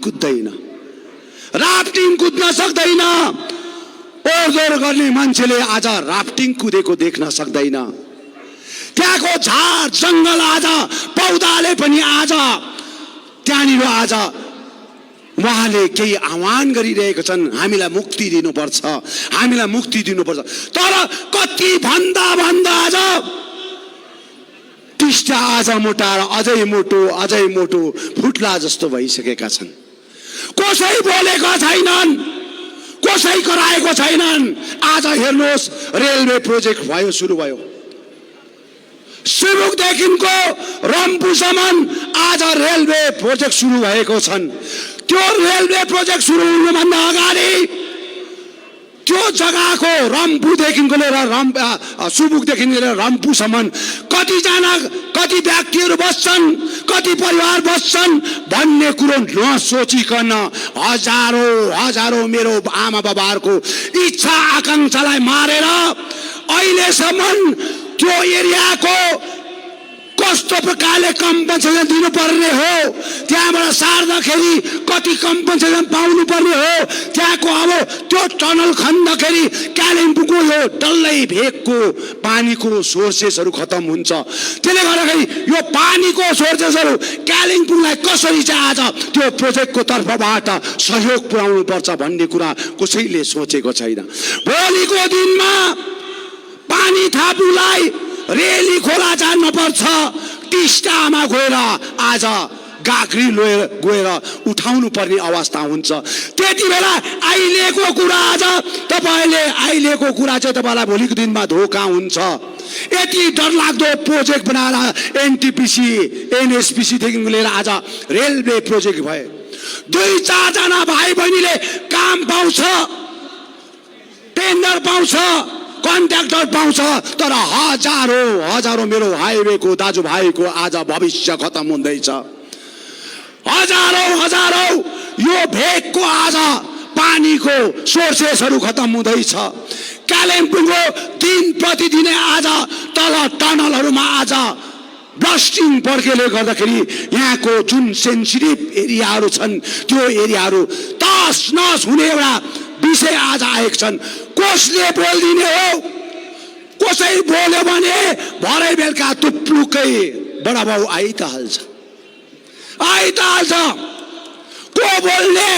कुद्न सक्दैन। ओहोर गर्ने मान्छेले आज राफ्टिङ कुदेको देख्न सक्दैन। त्यहाँको झार जङ्गल आज पौधाले पनि आज त्यहाँनिर आज उहाँले केही आह्वान गरिरहेका छन्, हामीलाई मुक्ति दिनुपर्छ। तर कति भन्दा आज टिस्टा आज मोटाएर अझै मोटो फुट्ला जस्तो भइसकेका छन्। कसै बोलेका छैनन्, कसै कराएको छैनन्। आज हेर्नुहोस् रेलवे प्रोजेक्ट सुरु भयो, सिरुकदेखिको रम्फूसम्म आज रेलवे प्रोजेक्ट सुरु भएको छन्। त्यो रेलवे प्रोजेक्ट सुरु हुनुभन्दा अगाडि त्यो जग्गाको रम्फूदेखिको लिएर सुबुकदेखि लिएर रम्फूसम्म कति व्यक्तिहरू बस्छन्, कति परिवार बस्छन् भन्ने कुरो नसोचिकन हजारौं मेरो आमा बाबाहरूको इच्छा आकांक्षालाई मारेर अहिलेसम्म त्यो एरियाको कस्तो प्रकारले कम्पनसेसन दिनुपर्ने हो, त्यहाँबाट सार्दाखेरि कति कम्पनसेसन पाउनु पर्ने हो, त्यहाँको अब त्यो टनल खन्दाखेरि कालिम्पोङको यो डल्लै भेगको पानीको सोर्सेसहरू खतम हुन्छ। त्यसले गर्दाखेरि यो पानीको सोर्सेसहरू कालिम्पोङलाई कसरी चाहिँ आज त्यो प्रोजेक्टको तर्फबाट सहयोग पुर्याउनु पर्छ भन्ने कुरा कसैले सोचेको छैन। भोलिको दिनमा पानी थाप्नुलाई रेली खोला जान्न पर्छ, टिस्टामा गएर आज गाग्री गएर उठाउनु पर्ने अवस्था हुन्छ। त्यति बेला अहिलेको कुरा चाहिँ तपाईँलाई भोलिको दिनमा धोका हुन्छ। यति डरलाग्दो प्रोजेक्ट बनाएर एनटिपिसी एनएसपिसीदेखि लिएर आज रेलवे प्रोजेक्ट भए 2-4 जना भाइ बहिनीले काम पाउँछ, टेन्डर पाउँछ, कन्ट्र्याक्टर पाउँछ। तर हजारौं मेरो हाइवेको दाजुभाइको आज भविष्य खतम हुँदैछ। हजारौं यो भेगको आज पानीको सोर्सेसहरू खतम हुँदैछ। कालिम्पोङको दिन प्रतिदिन आज तल टनलहरूमा आज ब्लास्टिङ पड्केले गर्दाखेरि यहाँको जुन सेन्सिटिभ एरियाहरू छन् त्यो एरियाहरू तस नस हुने एउटा विषय आज आएको छन्। कसले बोलिदिने हो? कसै बोल्यो भने भरै बेलुका तुप्लुकै बडाबाउ आइ त हाल्छ। को बोल्ने?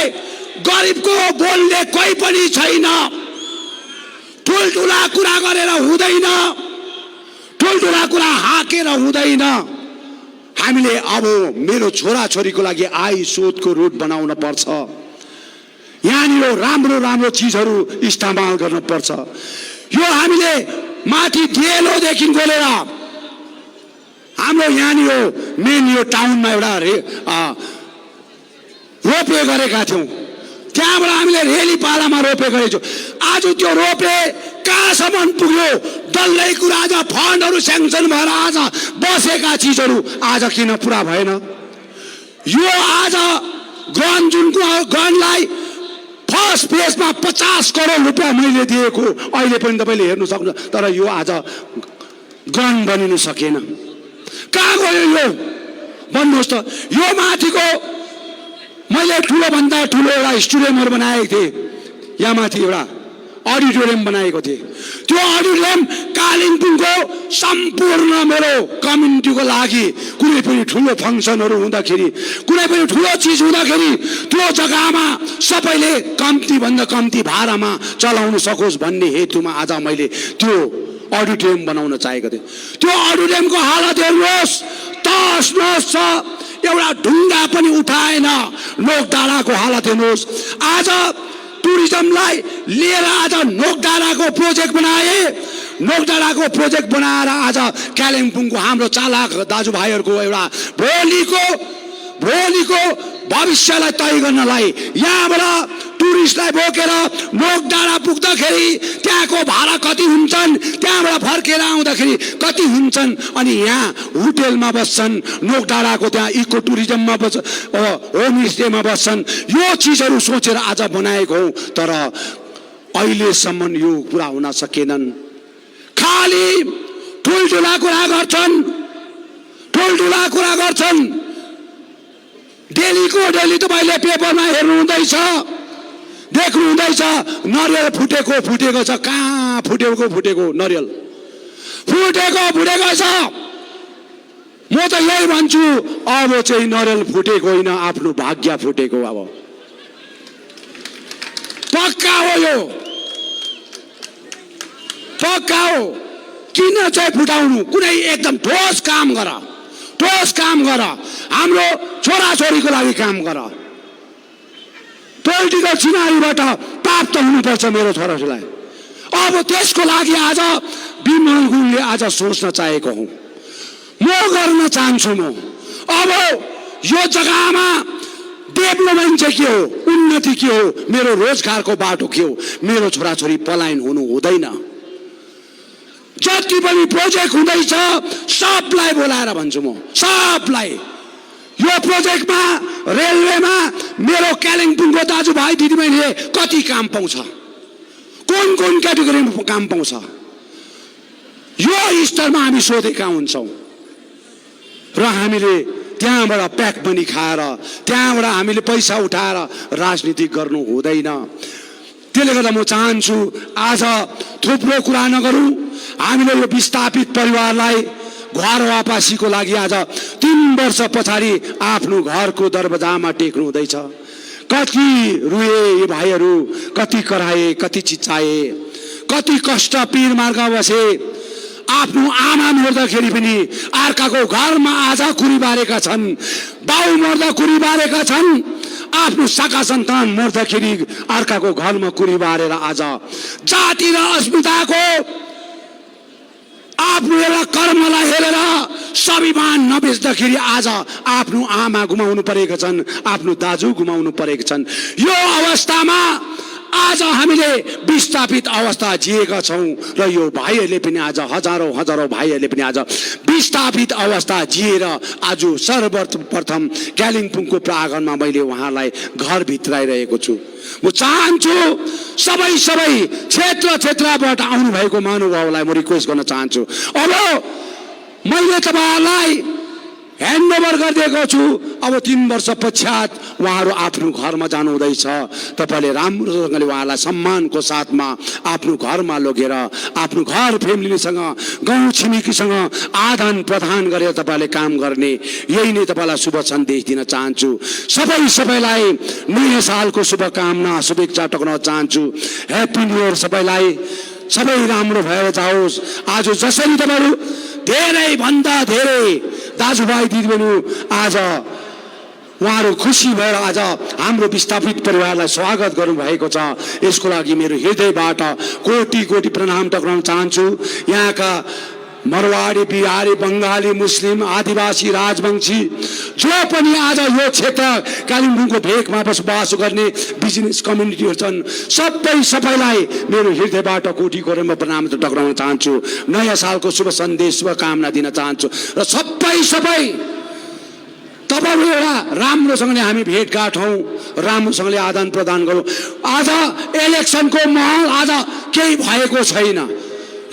गरिबको बोल्ने कोही पनि छैन। ठुल्ठुला कुरा गरेर हुँदैन, ठुल्ठुला कुरा हाँकेर हुँदैन। हामीले अब मेरो छोराछोरीको लागि आय स्रोतको रुट बनाउन पर्छ। यहाँनिर राम्रो राम्रो चिजहरू इस्तेमाल गर्न पर्छ। यो हामीले माथि डेलोदेखि लिएर हाम्रो यहाँनिर मेन यो टाउनमा एउटा रोपवे गरेका थियौँ। त्यहाँबाट हामीले रेली पालामा रोपवे गरेको छौँ। आज त्यो रोपवे कहाँसम्म पुग्यो? डल्लै कुरा आज फन्डहरू स्याङ्सन भएर आज बसेका चिजहरू आज किन पुरा भएन? यो आज गन जुनको गनलाई फर्स्ट फेजमा 50 करोड रुपियाँ मैले दिएको अहिले पनि तपाईँले हेर्नु सक्नुहुन्छ। तर यो आज गन बनिनु सकेन। कहाँ गयो यो? भन्नुहोस् त। यो माथिको मैले ठुलोभन्दा ठुलो एउटा स्टेडियमहरू बनाएको थिएँ। यहाँ माथि एउटा अडिटोरियम बनाएको थिएँ। त्यो अडिटोरियम कालिम्पोङको सम्पूर्ण मेरो कम्युनिटीको लागि कुनै पनि ठुलो फङ्सनहरू हुँदाखेरि, कुनै पनि ठुलो चिज हुँदाखेरि त्यो जग्गामा सबैले कम्तीभन्दा कम्ती भाडामा चलाउन सकोस् भन्ने हेतुमा आज मैले त्यो अडिटोरियम बनाउन चाहेको थिएँ। त्यो अडिटोरियमको हालत हेर्नुहोस्, तस नस छ। एउटा ढुङ्गा पनि उठाएन। नोकडाँडाको हालत हेर्नुहोस्। आज टुरिज्मलाई लिएर आज नोकडाँडाको प्रोजेक्ट बनाए। नोकडाँडाको प्रोजेक्ट बनाएर आज कालिम्पोङको हाम्रो चालक दाजुभाइहरूको एउटा भोलिको भविष्यलाई तय गर्नलाई यहाँबाट टुरिस्टलाई बोकेर नोकडाँडा पुग्दाखेरि त्यहाँको भाडा कति हुन्छन्, त्यहाँबाट फर्केर आउँदाखेरि कति हुन्छन्, अनि यहाँ होटेलमा बस्छन्, नोकडाँडाको त्यहाँ इको टुरिज्ममा होमस्टेमा बस्छन्। यो चिजहरू सोचेर आज बनाएको हौ। तर अहिलेसम्म यो पुरा हुन सकेनन्। खालि ठुल्ठुला कुरा गर्छन्। डेली तपाईँले पेपरमा हेर्नुहुँदैछ, देख्नुहुँदैछ। नरियल फुटेको छ। कहाँ फुटेको नरियल फुटेको छ। म त यही भन्छु, अब चाहिँ नरियल फुटेको होइन, आफ्नो भाग्य फुटेको। अब पक्का हो, यो पक्का हो। किन चाहिँ फुटाउनु? कुनै एकदम ठोस काम गर। हाम्रो छोराछोरीको लागि काम गर। पोलिटिकल सिनारीबाट प्राप्त हुनुपर्छ मेरो छोराछोरीलाई। अब त्यसको लागि आज विमल गुरुङले आज सोच्न चाहेको हुँ। म गर्न चाहन्छु। अब यो जग्गामा डेभलपमेन्ट चाहिँ के हो, उन्नति के हो, मेरो रोजगारको बाटो के हो? मेरो छोराछोरी पलायन हुनु हुँदैन। जति पनि प्रोजेक्ट हुँदैछ सबलाई बोलाएर भन्छु म, सबलाई। यो प्रोजेक्टमा रेलवेमा मेरो कालिम्पोङको दाजुभाइ दिदीबहिनीले कति काम पाउँछ, कुन क्याटेगोरीमा काम पाउँछ, यो स्तरमा हामी सोधेका हुन्छौँ। र हामीले त्यहाँबाट प्याक पनि खाएर, त्यहाँबाट हामीले पैसा उठाएर राजनीति गर्नु हुँदैन। त्यसले गर्दा म चाहन्छु आज थुप्रो कुरा नगरौँ। हामीले यो विस्थापित परिवारलाई घर वापसीको लागि आज 3 वर्ष पछाडि आफ्नो घरको दरवाजामा टेक्नु हुँदैछ। कति रुए ये भाइहरू, कति कराए, कति चिच्चाए, कति कष्ट पीर मार्ग बसे। आफ्नो आमा मर्दाखेरि पनि अर्काको घरमा आज कुरी बारेका छन्, बाउ मर्दा कुरी बारेका छन्। आफ्नो सका सन्तान मर्दाखेरि अर्काको घरमा कुरी बारेर आज जाति र अस्मिताको आफ्नो एउटा कर्मलाई हेरेर स्वाभिमान नबेच्दाखेरि आज आफ्नो आमा गुमाउनु परेका छन्, आफ्नो दाजु गुमाउनु परेका छन्। यो अवस्थामा आज हामीले विस्थापित अवस्था जिएका छौँ र यो भाइहरूले पनि आज हजारौँ हजारौँ भाइहरूले पनि आज विस्थापित अवस्था जिएर आज सर्वप्रथम कालिम्पोङको प्राङ्गणमा मैले उहाँलाई घर भित्राइरहेको छु। म चाहन्छु सबै क्षेत्रबाट आउनुभएको महानुभावलाई म रिक्वेस्ट गर्न चाहन्छु, अब मैले तपाईँहरूलाई ह्यान्डओभर गरिदिएको छु। अब 3 वर्ष पश्चात उहाँहरू आफ्नो घरमा जानु हुँदैछ। तपाईँले राम्रोसँगले उहाँलाई सम्मानको साथमा आफ्नो घरमा लगेर आफ्नो घर फ्यामिलीसँग गाउँ छिमेकीसँग आदान प्रदान गरेर तपाईँले काम गर्ने, यही नै तपाईँलाई शुभ सन्देश दिन चाहन्छु। सबैलाई नयाँ सालको शुभकामना शुभेच्छा टक्राउन चाहन्छु। ह्याप्पी न्यू इयर सबैलाई, सबै राम्रो भएर जाओस्। आज जसरी तपाईँहरू धेरै भन्दा धेरै दाजुभाइ दिदीबहिनी आज उहाँहरू खुसी भएर आज हाम्रो विस्थापित परिवारलाई स्वागत गर्नुभएको छ, यसको लागि मेरो हृदयबाट कोटि कोटि प्रणाम टक्राउन चाहन्छु। यहाँका मरवाडी, बिहारी, बङ्गाली, मुस्लिम, आदिवासी, राजवंशी जो पनि आज यो क्षेत्र कालिम्पोङको भेकमा बसोबास गर्ने बिजनेस कम्युनिटीहरू छन्, सबैलाई मेरो हृदयबाट कोटि कोटि प्रणाम टक्राउन चाहन्छु। नयाँ सालको शुभ सन्देश शुभकामना दिन चाहन्छु र सबै तपाईँहरू एउटा राम्रोसँगले हामी भेटघाट हौँ, राम्रोसँगले आदान प्रदान गरौँ। आज इलेक्सनको माहौल आज केही भएको छैन।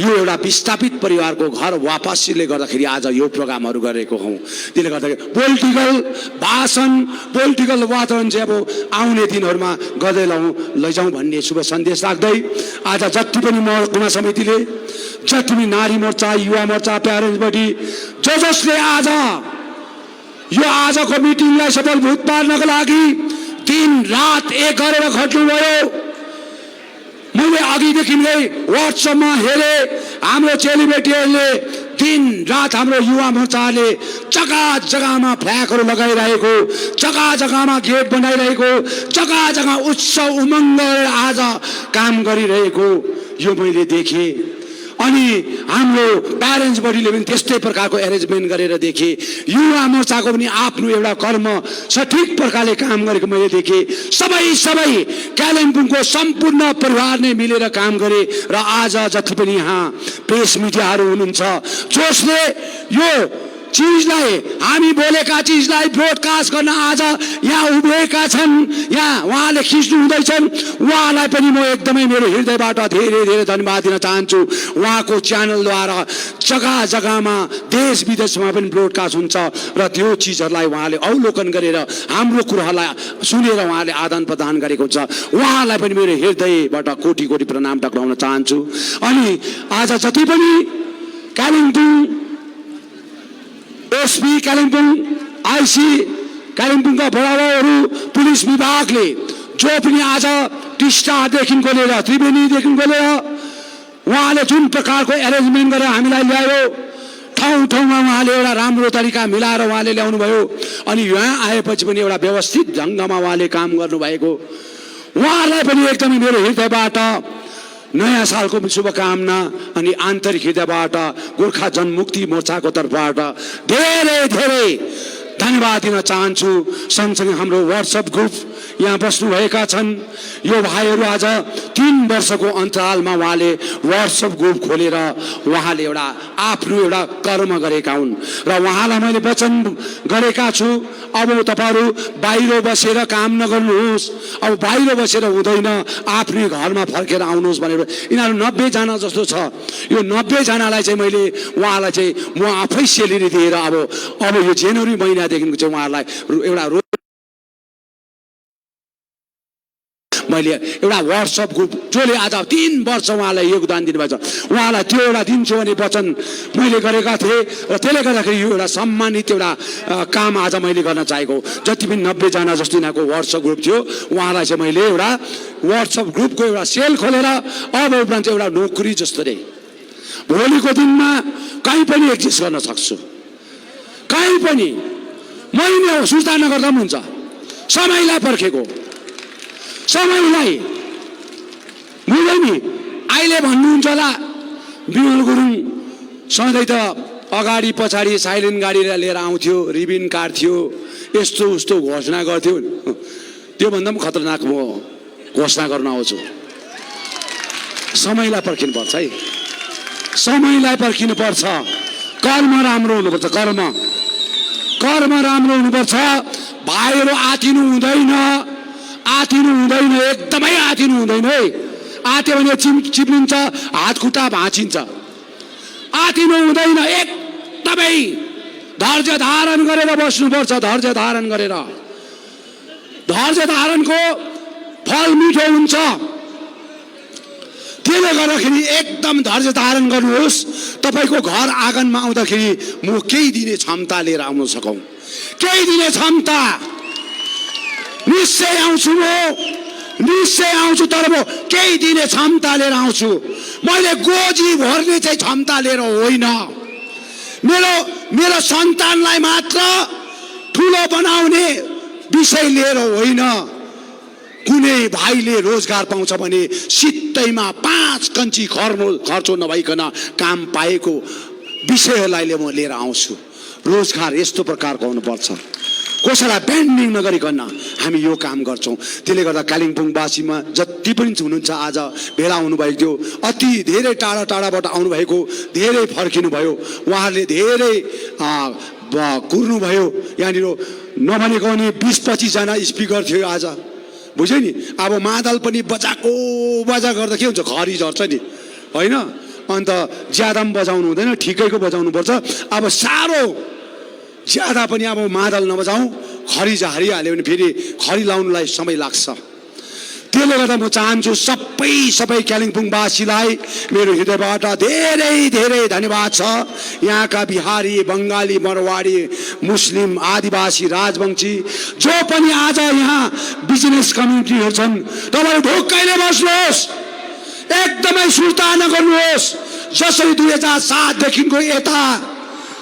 यो एउटा विस्थापित परिवारको घर वापसीले गर्दाखेरि आज यो प्रोग्रामहरू गरेको हौँ। त्यसले गर्दाखेरि पोलिटिकल भाषण, पोलिटिकल वातावरण चाहिँ अब आउने दिनहरूमा गर्दै लैजाउँ भन्ने शुभ सन्देश राख्दै आज जति पनि महकुमा समितिले, जति पनि नारी मोर्चा, युवा मोर्चा, प्यारेन्ट्स बडी जसले आज यो आजको मिटिङलाई सफलभूत पार्नको लागि दिन रात एक गरेर खट्नुभयो। मैले अघिदेखि नै वाट्सएपमा हेरेँ, हाम्रो चेलीबेटीहरूले दिन रात हाम्रो युवा मोर्चाले जग्गा जग्गामा फ्ल्यागहरू लगाइरहेको, जग्गा जग्गामा गेट बनाइरहेको, जग्गा जग्गा उत्सव उमङ्ग आज काम गरिरहेको यो मैले देखेँ। अनि हाम्रो प्यारेन्ट्स बडीले पनि त्यस्तै प्रकारको एरेन्जमेन्ट गरेर देखेँ। युवा मोर्चाको पनि आफ्नो एउटा कर्म सठिक प्रकारले काम गरेको मैले देखेँ। सबै कालिम्पोङको सम्पूर्ण परिवार नै मिलेर काम गरे र आज जति पनि यहाँ प्रेस मिडियाहरू हुनुहुन्छ जसले यो चिजलाई, हामी बोलेका चिजलाई ब्रोडकास्ट गर्न आज यहाँ उभिएका छन्, यहाँ उहाँले खिच्नु हुँदैछन्, उहाँलाई पनि म एकदमै मेरो हृदयबाट धेरै धन्यवाद दिन चाहन्छु। उहाँको च्यानलद्वारा जग्गा जग्गामा देश विदेशमा पनि ब्रोडकास्ट हुन्छ र त्यो चिजहरूलाई उहाँले अवलोकन गरेर हाम्रो कुराहरूलाई सुनेर उहाँले आदान प्रदान गरेको हुन्छ। उहाँलाई पनि मेरो हृदयबाट कोटि कोटि प्रणाम टक्राउन चाहन्छु। अनि आज जति पनि कालिम्पोङ एसपी कालिम्पोङ, आइसी कालिम्पोङका बडाबाबुहरू, पुलिस विभागले जो पनि आज टिस्टादेखिको लिएर त्रिवेणीदेखिको लिएर उहाँले जुन प्रकारको एरेन्जमेन्ट गरेर हामीलाई ल्यायो, ठाउँमा उहाँले एउटा राम्रो तरिका मिलाएर उहाँले ल्याउनु भयो। अनि यहाँ आएपछि पनि एउटा व्यवस्थित ढङ्गमा उहाँले काम गर्नुभएको, उहाँलाई पनि एकदमै मेरो हृदयबाट नयाँ सालको शुभकामना अनि आन्तरिक हृदयबाट गोर्खा जनमुक्ति मोर्चाको तर्फबाट धेरै धन्यवाद दिन चाहन्छु। सँगसँगै हाम्रो व्हाट्सएप ग्रुप यहाँ बस्नुभएका छन्, यो भाइहरू आज 3 वर्षको अन्तरालमा उहाँले व्हाट्सएप ग्रुप खोलेर उहाँले एउटा आफ्नो एउटा कर्म गरेका हुन् र उहाँलाई मैले वचन गरेका छु, अब तपाईँहरू बाहिर बसेर काम नगर्नुहोस्, अब बाहिर बसेर हुँदैन, आफ्नै घरमा फर्केर आउनुहोस् भनेर। यिनीहरू 90 जना जस्तो छ। यो 90 जनालाई चाहिँ मैले उहाँलाई चाहिँ म आफै सेलेरी दिएर अब यो जनवरी महिनादेखिको चाहिँ उहाँहरूलाई एउटा मैले एउटा व्हाट्सएप ग्रुप जसले आज 3 वर्ष उहाँलाई योगदान दिनुभएको छ, उहाँलाई त्यो एउटा दिन्छु भन्ने वचन मैले गरेका थिएँ र त्यसले गर्दाखेरि यो एउटा सम्मानित एउटा काम आज मैले गर्न चाहेको। जति पनि 90 जना जस्तो यिनीहरूको व्हाट्सएप ग्रुप थियो, उहाँलाई चाहिँ मैले एउटा व्हाट्सएप ग्रुपको एउटा सेल खोलेर अब उपरान्त चाहिँ एउटा नोकरी जस्तो रे भोलिको दिनमा कहीँ पनि एक्जिस्ट गर्न सक्छु, कहीँ पनि मैले सुर्ता नगर्दा पनि हुन्छ। समयलाई पर्खेको, समयलाई बुझ्दै नि। अहिले भन्नुहुन्छ होला विमल गुरुङ सधैँ त अगाडि पछाडि साइलेन्ट गाडी लिएर आउँथ्यो, रिबिन काट्थ्यो, यस्तो उस्तो घोषणा गर्थ्यो, त्योभन्दा पनि खतरनाक म घोषणा गर्न आउँछु। समयलाई पर्खिनुपर्छ है, समयलाई पर्खिनुपर्छ। कर्म राम्रो हुनुपर्छ, कर्म राम्रो हुनुपर्छ। भाइहरू आतिनु हुँदैन, एकदमै आतिनु हुँदैन है। आत्यो भने चिप्लिन्छ, हात खुट्टा भाँचिन्छ। आतिनु हुँदैन, एकदमै धैर्य धारण गरेर बस्नुपर्छ। धैर्य धारण गरेर, धैर्य धारणको फल मिठो हुन्छ। त्यसले गर्दाखेरि एकदम धैर्य धारण गर्नुहोस्। तपाईको घर आँगनमा आउँदाखेरि म केही दिने क्षमता लिएर आउन सकौँ, केही दिने क्षमता निश्चय आउँछु, म निश्चय आउँछु। तर म केही दिने क्षमता लिएर आउँछु। मैले गोजी भर्ने चाहिँ क्षमता लिएर होइन, मेरो सन्तानलाई मात्र ठुलो बनाउने विषय लिएर होइन। कुनै भाइले रोजगार पाउँछ भने सित्तैमा 5 कन्ची खर्चो नभइकन काम पाएको विषयलाई म लिएर आउँछु। रोजगार यस्तो प्रकारको हुनुपर्छ, कसैलाई ब्यान्डिङ नगरिकन हामी यो काम गर्छौँ। त्यसले गर्दा कालिम्पोङवासीमा जति पनि हुनुहुन्छ आज भेला हुनुभएको थियो, अति धेरै टाढा टाढाबाट आउनुभएको, धेरै फर्किनुभयो। उहाँहरूले धेरै कुर्नुभयो। यहाँनिर नभनेको भने 20-25 जना स्पिकर थियो आज, बुझ्यो नि। अब मादल पनि बजा गर्दा के हुन्छ, खरी झर्छ नि होइन। अन्त ज्यादा पनि बजाउनु हुँदैन, ठिकैको बजाउनुपर्छ। अब साह्रो ज्यादा पनि अब मादल नबजाउँ, खरी झारिहाल्यो भने फेरि खरी लाउनुलाई समय लाग्छ। त्यसले गर्दा म चाहन्छु सबै कालिम्पोङवासीलाई मेरो हृदयबाट धेरै धेरै धन्यवाद छ। यहाँका बिहारी, बङ्गाली, मरवाडी, मुस्लिम, आदिवासी, राजवंशी जो पनि आज यहाँ बिजनेस कम्युनिटीहरू छन्, तपाईहरु ढुक्कैले बस्नुहोस्, एकदमै सुर्ता नगर्नुहोस्। जसरी 2007 देखिको यता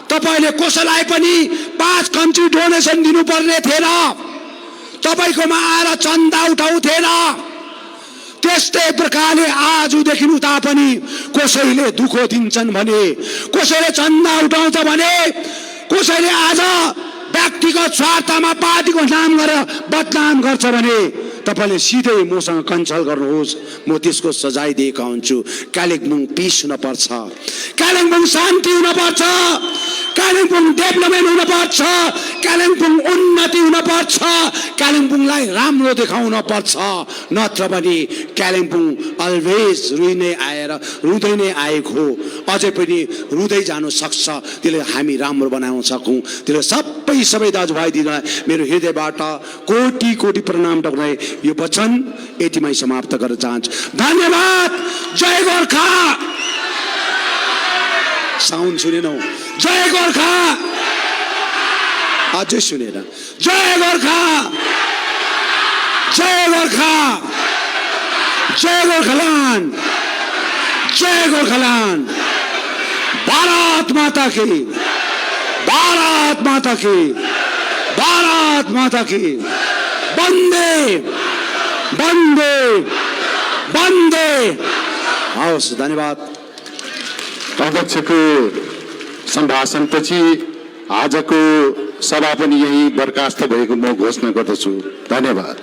तपाईले कसैलाई पनि 5 कन्ची डोनेसन दिनुपर्ने थिएन, तपाईकोमा आएर चन्दा उठाउँथेन। त्यस्तै प्रकारले आजदेखि उता पनि कसैले दुःख दिन्छन् भने, कसैले चन्दा उठाउँछ भने, कसैले आज व्यक्तिगत स्वार्थमा पार्टीको नाम गरेर बदनाम गर्छ भने तपाईले सिधै मसँग कन्सल्ट गर्नुहोस्, म त्यसको सजाय दिएका हुन्छु। कालिम्पोङ पिस हुनुपर्छ, कालिम्पोङ शान्ति हुनुपर्छ, कालिम्पोङ डेभलपमेन्ट हुनुपर्छ, कालिम्पोङ उन्नति हुनुपर्छ, कालिम्पोङलाई राम्रो देखाउन पर्छ। नत्र भने कालिम्पोङ अलवेज रुँदै नै आएको हो, अझै पनि रुँदै जानु सक्छ। त्यसले हामी राम्रो बनाउन सकौँ। त्यसले सबै दाजुभाइ दिदीलाई मेरो हृदयबाट कोटी कोटी प्रणाम टक्राई यो वचन यतिमै समाप्त गर्न चाहन्छु। धन्यवाद। जय गोर्खा। साउन्ड सुनेनौ? जय गोर्खा। अझै सुनेन? जय गोर्खा, जय गोर्खा, जय गोर्खाल्यान्ड, जय गोर्खाल्यान्ड। भारत माता की, भारत माता की, भारत माता की। वन्दे वन्दे वन्दे। हवस्, धन्यवाद। अध्यक्षको सम्भाषणपछि आजको सभा पनि यही बर्खास्त भएको म घोषणा गर्दछु। धन्यवाद।